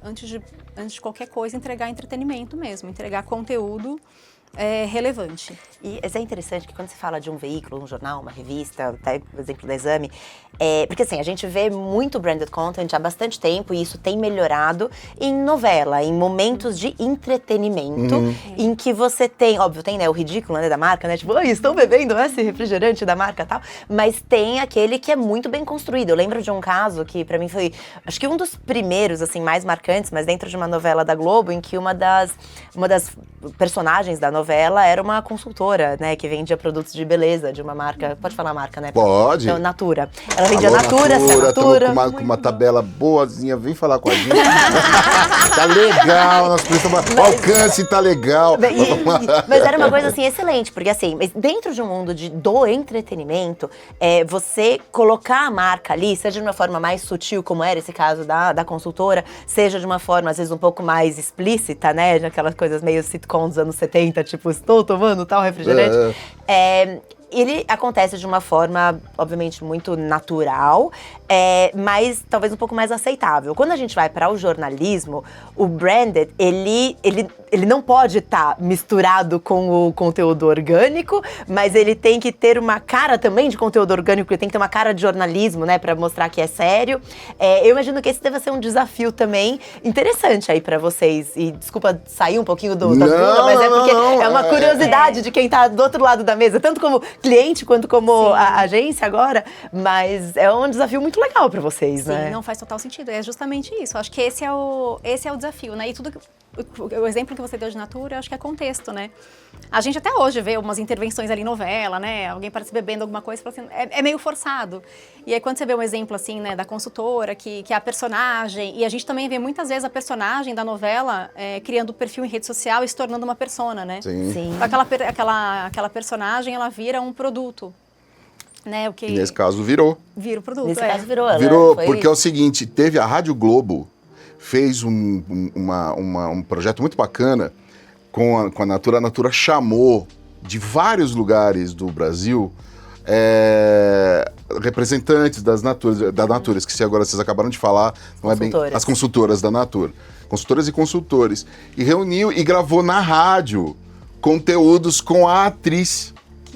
antes de qualquer coisa, entregar entretenimento mesmo, entregar conteúdo relevante. E é interessante que quando você fala de um veículo, um jornal, uma revista, até o exemplo do Exame, porque assim, a gente vê muito branded content há bastante tempo e isso tem melhorado em novela, em momentos de entretenimento, em que você tem, óbvio, tem, né, o ridículo, né, da marca, né, tipo, estão bebendo esse refrigerante da marca e tal, mas tem aquele que é muito bem construído. Eu lembro de um caso que pra mim foi, acho que um dos primeiros, assim, mais marcantes, mas dentro de uma novela da Globo, em que uma das personagens da novela novela era uma consultora, né, que vendia produtos de beleza de uma marca. Pode falar a marca, né? Pode. Então, Natura. Ela vendia Alô, Natura, Tamo com uma tabela boazinha, vem falar com a gente. Tá legal, nosso preço, o alcance tá legal. Mas era uma coisa assim excelente, porque assim, dentro de um mundo do entretenimento, você colocar a marca ali, seja de uma forma mais sutil, como era esse caso da consultora, seja de uma forma às vezes um pouco mais explícita, né, aquelas coisas meio sitcom dos anos 70, tipo, estou tomando tal refrigerante. Ele acontece de uma forma, obviamente, muito natural, mas talvez um pouco mais aceitável. Quando a gente vai para o jornalismo, o branded, ele não pode estar misturado com o conteúdo orgânico, mas ele tem que ter uma cara também de conteúdo orgânico, ele tem que ter uma cara de jornalismo, né, para mostrar que é sério. Eu imagino que esse deve ser um desafio também interessante aí para vocês. E desculpa sair um pouquinho da Gula, mas é porque é uma curiosidade de quem tá do outro lado da mesa, tanto como cliente quanto como a agência agora, mas é um desafio muito legal para vocês, né? Sim, não faz total sentido. É justamente isso. Acho que esse é o desafio, né? E tudo o exemplo que você deu de Natura, acho que é contexto, né? A gente até hoje vê umas intervenções ali em novela, né? Alguém parece bebendo alguma coisa, assim, é meio forçado. E aí quando você vê um exemplo assim, né, da consultora, que é a personagem, e a gente também vê muitas vezes a personagem da novela criando perfil em rede social e se tornando uma persona, né? Sim. Então, aquela personagem, ela vira um produto. Né, o que... E nesse caso virou. Vira o produto. Nesse caso virou. Virou, porque é o seguinte, teve a Rádio Globo, fez um projeto muito bacana com a Natura. A Natura chamou de vários lugares do Brasil representantes da Natura, esqueci agora, vocês acabaram de falar, não é bem as consultoras da Natura, consultoras e consultores, e reuniu e gravou na rádio conteúdos com a atriz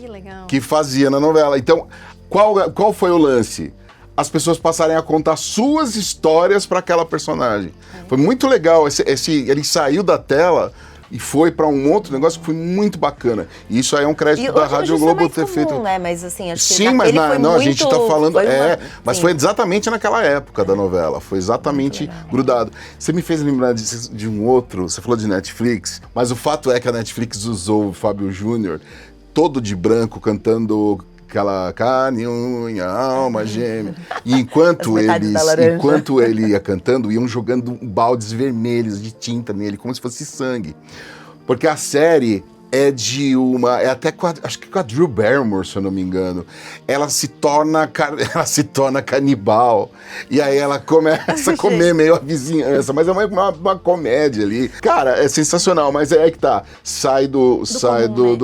legal. Que fazia na novela. Então, qual foi o lance? As pessoas passarem a contar suas histórias para aquela personagem. Foi muito legal. Ele saiu da tela e foi para um outro negócio que foi muito bacana. E isso aí é um crédito da Rádio Globo ter feito. Né? Mas assim, acho que sim, mas a gente está falando. Mas sim. Foi exatamente naquela época da novela. Foi exatamente grudado. Você me fez lembrar de um outro. Você falou de Netflix, mas o fato é que a Netflix usou o Fábio Júnior todo de branco, cantando aquela carne, unha, alma gêmea. E enquanto ele ia cantando, iam jogando baldes vermelhos de tinta nele, como se fosse sangue. Porque a série acho que com a Drew Barrymore, se eu não me engano. Ela se torna canibal. E aí ela começa a comer meio a vizinhança. Mas é uma comédia ali. Cara, é sensacional, mas é aí que tá. Sai do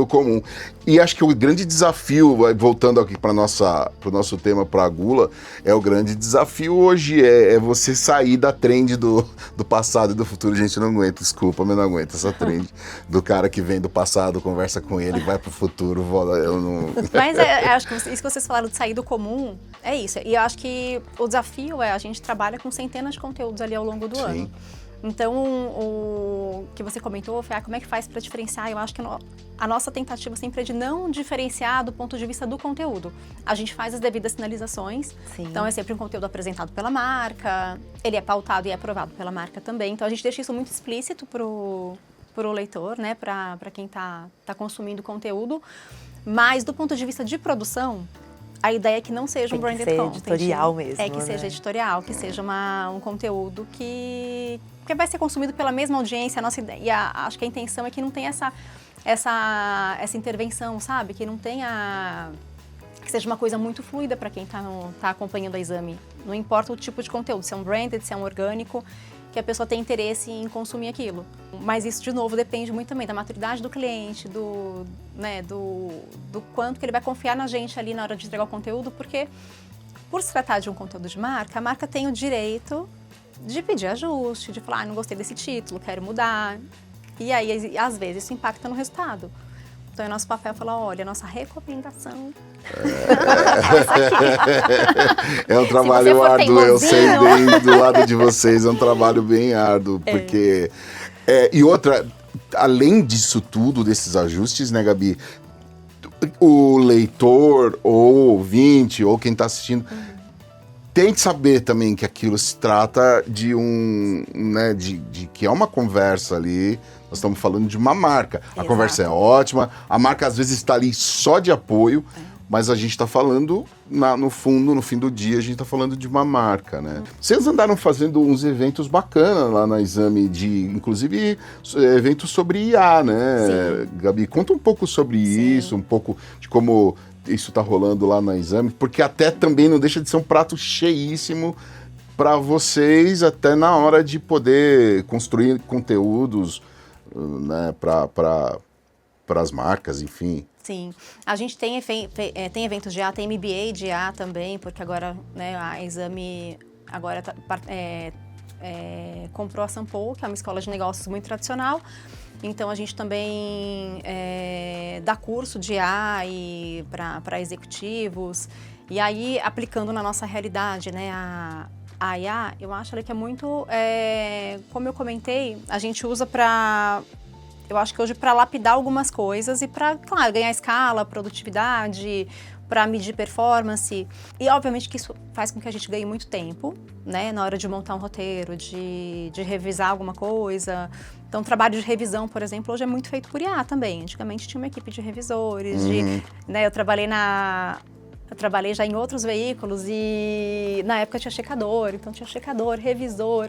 comum. E acho que o grande desafio, voltando aqui para o nosso tema, para a Gula, o grande desafio hoje é você sair da trend do passado e do futuro. Gente, eu não aguento, desculpa, mas eu não aguento essa trend do cara que vem do passado, conversa com ele, vai pro futuro, eu não... Mas acho que isso que vocês falaram de sair do comum, é isso. E eu acho que o desafio a gente trabalha com centenas de conteúdos ali ao longo do ano. Então, o que você comentou foi como é que faz para diferenciar. Eu acho que a nossa tentativa sempre é de não diferenciar do ponto de vista do conteúdo. A gente faz as devidas sinalizações. Sim. Então, é sempre um conteúdo apresentado pela marca, ele é pautado e é aprovado pela marca também. Então, a gente deixa isso muito explícito pro leitor, né, para quem tá consumindo conteúdo. Mas, do ponto de vista de produção, a ideia é que não seja um branded content. Editorial mesmo. Que seja editorial, que seja um conteúdo que vai ser consumido pela mesma audiência. A nossa ideia, e acho que a intenção é que não tenha essa intervenção, sabe? Que não tenha... Que seja uma coisa muito fluida para quem tá acompanhando a Exame. Não importa o tipo de conteúdo, se é um branded, se é um orgânico, que a pessoa tem interesse em consumir aquilo. Mas isso, de novo, depende muito também da maturidade do cliente, do quanto que ele vai confiar na gente ali na hora de entregar o conteúdo, porque, por se tratar de um conteúdo de marca, a marca tem o direito de pedir ajuste, de falar, não gostei desse título, quero mudar. E aí, às vezes, isso impacta no resultado. Então, é nosso papel falar, olha, nossa recomendação... É um trabalho árduo, eu sei bem do lado de vocês, é um trabalho bem árduo, porque... e outra, além disso tudo, desses ajustes, né, Gabi? O leitor, ou o ouvinte, ou quem está assistindo... tem que saber também que aquilo se trata de né, de que é uma conversa ali. Nós estamos falando de uma marca. A Exato. conversa é ótima, a marca às vezes está ali só de apoio, mas a gente está falando, no fundo, no fim do dia, a gente está falando de uma marca, né? Vocês andaram fazendo uns eventos bacanas lá na Exame, inclusive eventos sobre IA, né? Sim. Gabi, conta um pouco sobre isso, um pouco de como isso está rolando lá na Exame, porque até também não deixa de ser um prato cheíssimo para vocês, até na hora de poder construir conteúdos, né, para as marcas, enfim. Sim, a gente tem eventos de IA, tem MBA de IA também, porque agora, né, a Exame agora comprou a Sampo, que é uma escola de negócios muito tradicional. Então a gente também dá curso de IA para executivos. E aí, aplicando na nossa realidade, né, a IA, eu acho que é muito, como eu comentei, a gente usa eu acho que hoje para lapidar algumas coisas e para, claro, ganhar escala, produtividade, para medir performance. E obviamente que isso faz com que a gente ganhe muito tempo, né, na hora de montar um roteiro, de revisar alguma coisa. Então, o trabalho de revisão, por exemplo, hoje é muito feito por IA também. Antigamente tinha uma equipe de revisores, né, eu trabalhei já em outros veículos e na época tinha checador, então tinha checador, revisor.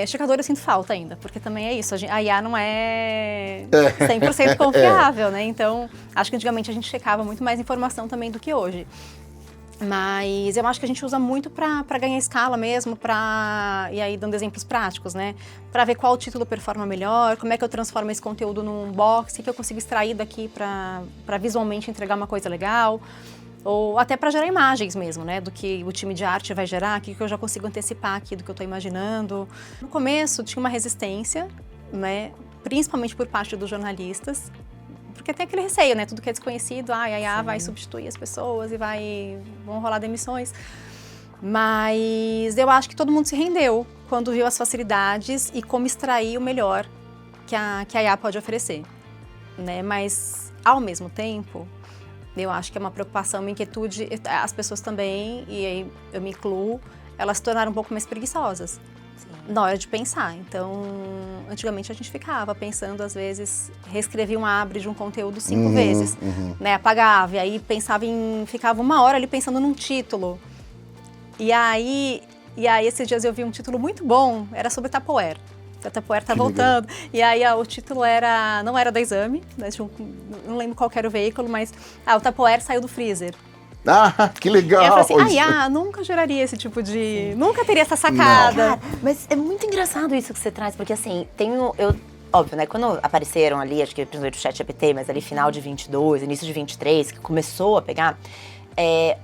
Checador eu sinto falta ainda, porque também é isso, a IA não é 100% confiável, né? Então, acho que antigamente a gente checava muito mais informação também do que hoje. Mas eu acho que a gente usa muito para ganhar escala mesmo, e aí dando exemplos práticos, né? Para ver qual título performa melhor, como é que eu transformo esse conteúdo num box, que eu consigo extrair daqui para visualmente entregar uma coisa legal. Ou até para gerar imagens mesmo, né? Do que o time de arte vai gerar, o que eu já consigo antecipar aqui do que eu estou imaginando. No começo tinha uma resistência, né? Principalmente por parte dos jornalistas, porque tem aquele receio, né? Tudo que é desconhecido, a IA vai substituir as pessoas e vão rolar demissões. Mas eu acho que todo mundo se rendeu quando viu as facilidades e como extrair o melhor que a IA pode oferecer, né? Mas, ao mesmo tempo, eu acho que é uma preocupação, uma inquietude, as pessoas também, e aí eu me incluo, elas se tornaram um pouco mais preguiçosas na hora de pensar. Então, antigamente a gente ficava pensando, às vezes, reescrevia um abre de um conteúdo 5 vezes, né? Apagava, e aí ficava 1 hora ali pensando num título. E aí esses dias eu vi um título muito bom, era sobre Tupperware. A Tupperware tá voltando. Legal. E aí o título não era da Exame, né? Não lembro qual era o veículo, mas o Tupperware saiu do freezer. Ah, que legal! E eu falei assim, nunca geraria esse tipo de... Nunca teria essa sacada. Cara, mas é muito engraçado isso que você traz, porque assim, óbvio, né, quando apareceram ali, acho que principalmente o ChatGPT, mas ali final de 22, início de 23, que começou a pegar...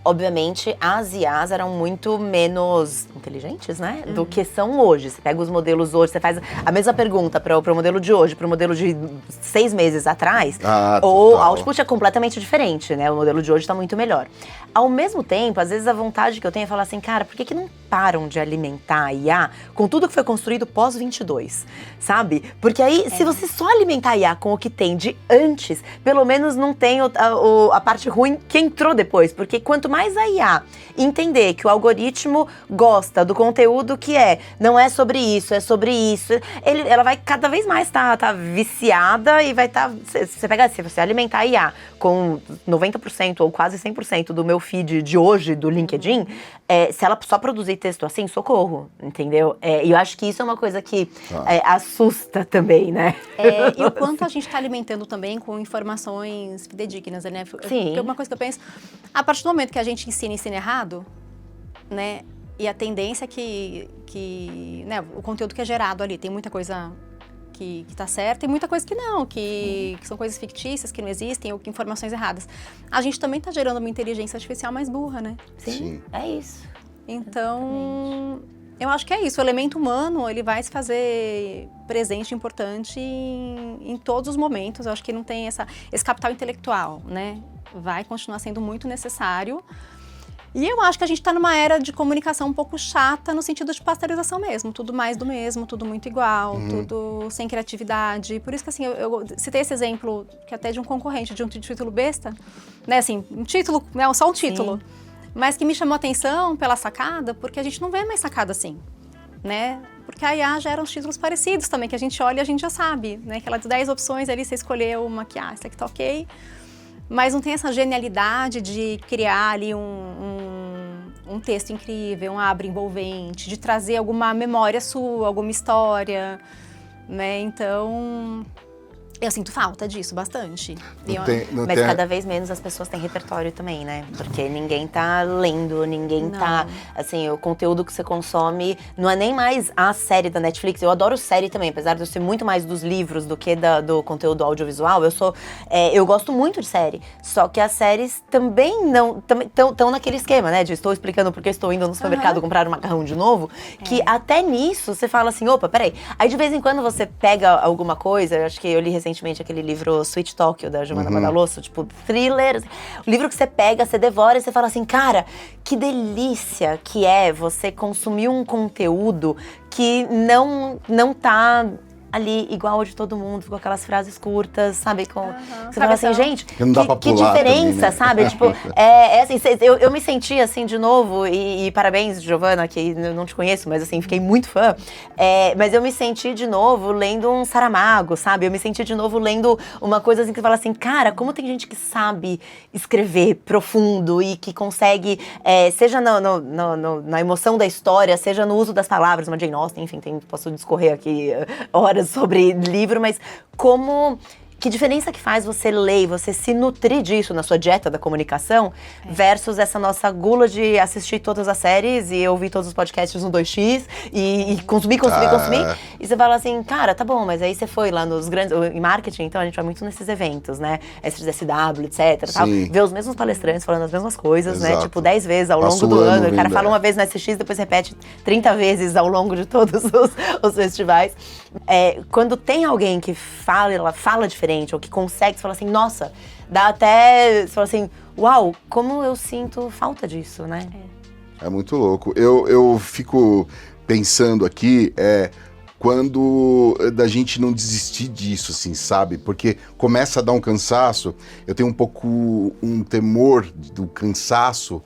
obviamente, as IAs eram muito menos inteligentes, né? Do que são hoje. Você pega os modelos hoje, você faz a mesma pergunta para o modelo de hoje, para o modelo de 6 meses atrás, o output é completamente diferente, né? O modelo de hoje está muito melhor. Ao mesmo tempo, às vezes a vontade que eu tenho é falar assim, cara, por que não param de alimentar a IA com tudo que foi construído pós-22, sabe? Porque aí, se você só alimentar a IA com o que tem de antes, pelo menos não tem a parte ruim que entrou depois. Porque quanto mais a IA entender que o algoritmo gosta do conteúdo que não é sobre isso, é sobre isso, ela vai cada vez mais tá viciada e vai estar... Se você alimentar a IA com 90% ou quase 100% do meu feed de hoje, do LinkedIn, se ela só produzir texto assim, socorro, entendeu? E eu acho que isso é uma coisa que assusta também, né? E o quanto a gente está alimentando também com informações fidedignas, né? Sim. Porque uma coisa que eu penso, a partir do momento que a gente ensina errado, né? E a tendência né, o conteúdo que é gerado ali, tem muita coisa que tá certa e muita coisa que não, que são coisas fictícias, que não existem, ou que informações erradas. A gente também tá gerando uma inteligência artificial mais burra, né? Sim. É isso. Então, eu acho que é isso. O elemento humano, ele vai se fazer presente, importante em todos os momentos. Eu acho que não tem esse capital intelectual, né? Vai continuar sendo muito necessário. E eu acho que a gente está numa era de comunicação um pouco chata, no sentido de pasteurização mesmo. Tudo mais do mesmo, tudo muito igual, tudo sem criatividade. Por isso que, assim, eu citei esse exemplo, que até de um concorrente, de um título besta, né? Assim, um título, só um título. mas que me chamou a atenção pela sacada, porque a gente não vê mais sacada assim, né? Porque a IA gera uns títulos parecidos também, que a gente olha e a gente já sabe, né? Aquelas 10 opções ali, você escolheu uma que, essa aqui tá ok, mas não tem essa genialidade de criar ali um texto incrível, um abre envolvente, de trazer alguma memória sua, alguma história, né? Então, eu sinto falta disso bastante. Mas cada vez menos as pessoas têm repertório também, né? Porque ninguém tá lendo, ninguém tá... Assim, o conteúdo que você consome não é nem mais a série da Netflix. Eu adoro série também, apesar de eu ser muito mais dos livros do que do conteúdo audiovisual. Eu gosto muito de série. Só que as séries também estão naquele esquema, né? De estou explicando porque estou indo no supermercado comprar um macarrão de novo. Que até nisso você fala assim, opa, peraí. Aí de vez em quando você pega alguma coisa, eu acho que eu li recentemente aquele livro Sweet Tokyo, da Giovanna Badalosso, tipo, thriller. O livro que você pega, você devora e você fala assim, cara, que delícia que é você consumir um conteúdo que não tá ali igual ao de todo mundo, com aquelas frases curtas, sabe? Você fala assim, gente, que diferença, também, né? Sabe? Tipo, assim, eu me senti assim de novo, e parabéns, Giovanna, que eu não te conheço, mas assim, fiquei muito fã. Mas eu me senti de novo lendo um Saramago, sabe? Eu me senti de novo lendo uma coisa assim que você fala assim, cara, como tem gente que sabe escrever profundo e que consegue, seja na emoção da história, seja no uso das palavras, uma Jane Austen, enfim, posso discorrer aqui horas sobre livro, mas que diferença que faz você ler e você se nutrir disso na sua dieta da comunicação versus essa nossa gula de assistir todas as séries e ouvir todos os podcasts no 2x e consumir. E você fala assim, cara, tá bom, mas aí você foi lá nos grandes... Em marketing, então, a gente vai muito nesses eventos, né? SW, etc. Tal, ver os mesmos palestrantes falando as mesmas coisas, né? Tipo, 10 vezes ao longo do ano. O cara fala uma vez no SX, depois repete 30 vezes ao longo de todos os festivais. Quando tem alguém que fala diferente, ou que consegue, você fala assim, nossa, dá até, você fala assim, uau, como eu sinto falta disso, né? É muito louco. Eu fico pensando aqui, quando da gente não desistir disso, assim, sabe? Porque começa a dar um cansaço, eu tenho um pouco um temor do cansaço,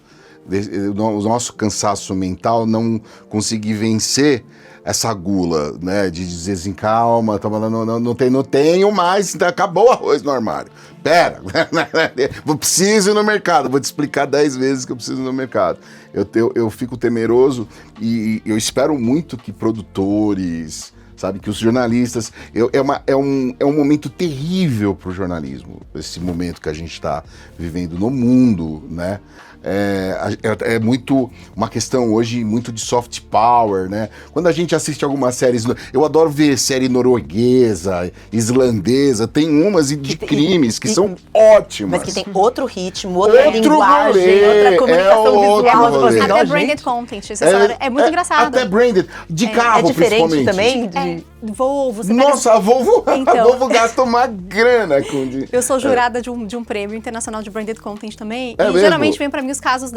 o nosso cansaço mental não conseguir vencer essa gula, né, de dizer assim, calma, não tenho mais, acabou o arroz no armário. Pera, eu preciso ir no mercado, vou te explicar 10 vezes que eu preciso ir no mercado. Eu fico temeroso e eu espero muito que produtores, sabe, que os jornalistas... É um momento terrível para o jornalismo, esse momento que a gente está vivendo no mundo, né? É muito uma questão hoje muito de soft power, né? Quando a gente assiste algumas séries, eu adoro ver série norueguesa, islandesa, tem umas de crimes que são ótimas. Mas que tem outro ritmo, outra linguagem, outra comunicação visual. Até branded content, é muito engraçado. Até branded, de carro principalmente. É diferente também? Volvo. Nossa, a Volvo gasta uma grana com... Eu sou jurada de um prêmio internacional de branded content também, e geralmente vem pra mim os casos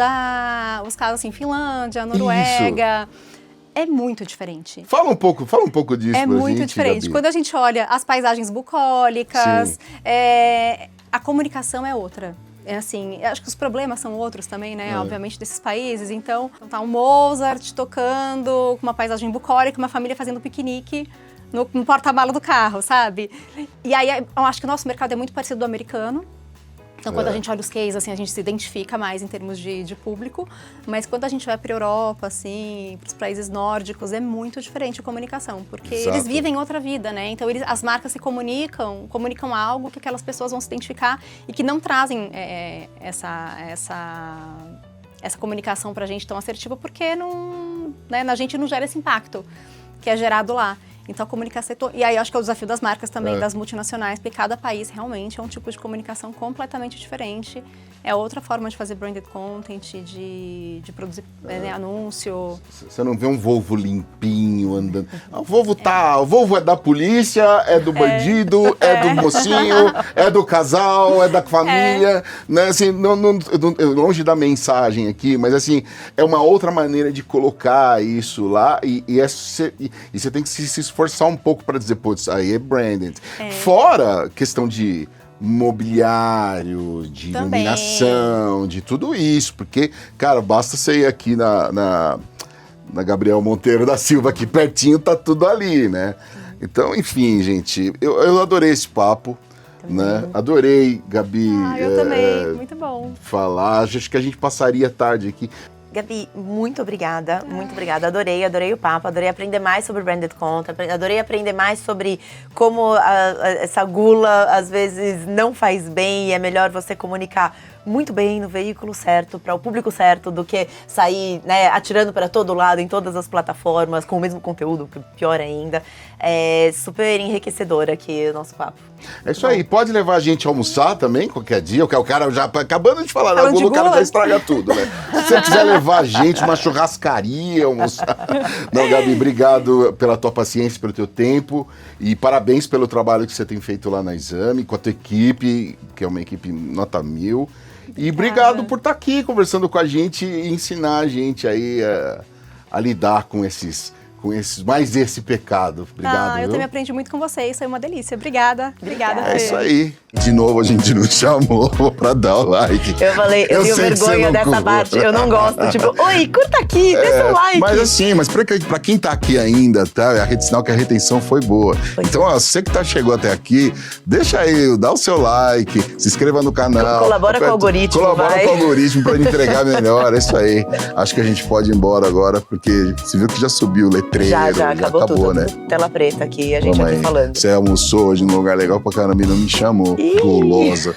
assim, Finlândia, Noruega. Isso. É muito diferente. Fala um pouco disso pra gente, muito diferente. Gabi. Quando a gente olha as paisagens bucólicas, a comunicação é outra. Assim, acho que os problemas são outros também, né? Obviamente, desses países. Então, tá um Mozart tocando, com uma paisagem bucólica, uma família fazendo piquenique no porta-malas do carro, sabe? E aí, eu acho que o nosso mercado é muito parecido do americano. Então, quando a gente olha os cases, assim, a gente se identifica mais em termos de público, mas quando a gente vai para a Europa, assim, para os países nórdicos, é muito diferente a comunicação, porque eles vivem outra vida, né? Então, as marcas se comunicam algo que aquelas pessoas vão se identificar e que não trazem essa comunicação para a gente tão assertiva, porque na gente não gera esse impacto que é gerado lá. Então, a comunicação... E aí, acho que é o desafio das marcas também, das multinacionais, porque cada país realmente é um tipo de comunicação completamente diferente. É outra forma de fazer branded content, de produzir anúncio. Você não vê um Volvo limpinho andando. O Volvo é da polícia, é do bandido, é do mocinho, é do casal, é da família. Né? Assim, longe da mensagem aqui, mas assim, é uma outra maneira de colocar isso lá e você tem que se esforçar um pouco para dizer, putz, aí é branded. Fora questão de mobiliário, de Também. iluminação, de tudo isso. Porque, cara, basta você ir aqui na Gabriel Monteiro da Silva, aqui pertinho, tá tudo ali, né? Então, enfim, gente, eu adorei esse papo, né? Adorei, Gabi. Eu também, muito bom. Falar, acho que a gente passaria a tarde aqui. Gabi, muito obrigada, muito obrigada. Adorei o papo, adorei aprender mais sobre branded content, adorei aprender mais sobre como essa gula às vezes não faz bem e é melhor você comunicar muito bem no veículo certo, para o público certo, do que sair, né, atirando para todo lado em todas as plataformas com o mesmo conteúdo, que pior ainda. É super enriquecedor aqui o nosso papo. É isso aí, pode levar a gente a almoçar também, qualquer dia, o cara já acabando de falar da Falando de gula, o cara gula. já estraga tudo, né? Se você quiser levar a gente uma churrascaria, almoçar. Não, Gabi, obrigado pela tua paciência, pelo teu tempo e parabéns pelo trabalho que você tem feito lá na Exame, com a tua equipe, que é uma equipe nota 1000. E obrigado por estar aqui conversando com a gente e ensinar a gente aí a lidar com mais esse pecado. Obrigado, Eu viu? também aprendi muito com vocês, foi uma delícia. Obrigada. É isso aí. De novo, a gente nos chamou pra dar o like. Eu falei, eu tenho sei que você vergonha não dessa curte. parte, eu não gosto. Tipo, oi, curta aqui, deixa o like. Mas assim, pra quem tá aqui ainda, tá? Sinal que a retenção foi boa. Então, ó, você que chegou até aqui, deixa aí, dá o seu like, se inscreva no canal. Colabora com o algoritmo, Colabora vai. com o algoritmo pra ele entregar melhor, é isso aí. Acho que a gente pode ir embora agora, porque você viu que já subiu o letreiro. Já acabou tudo. Né? Tela preta aqui, a gente Vamos aqui aí. falando. Você almoçou hoje num lugar legal pra caramba e não me chamou. Gulosa.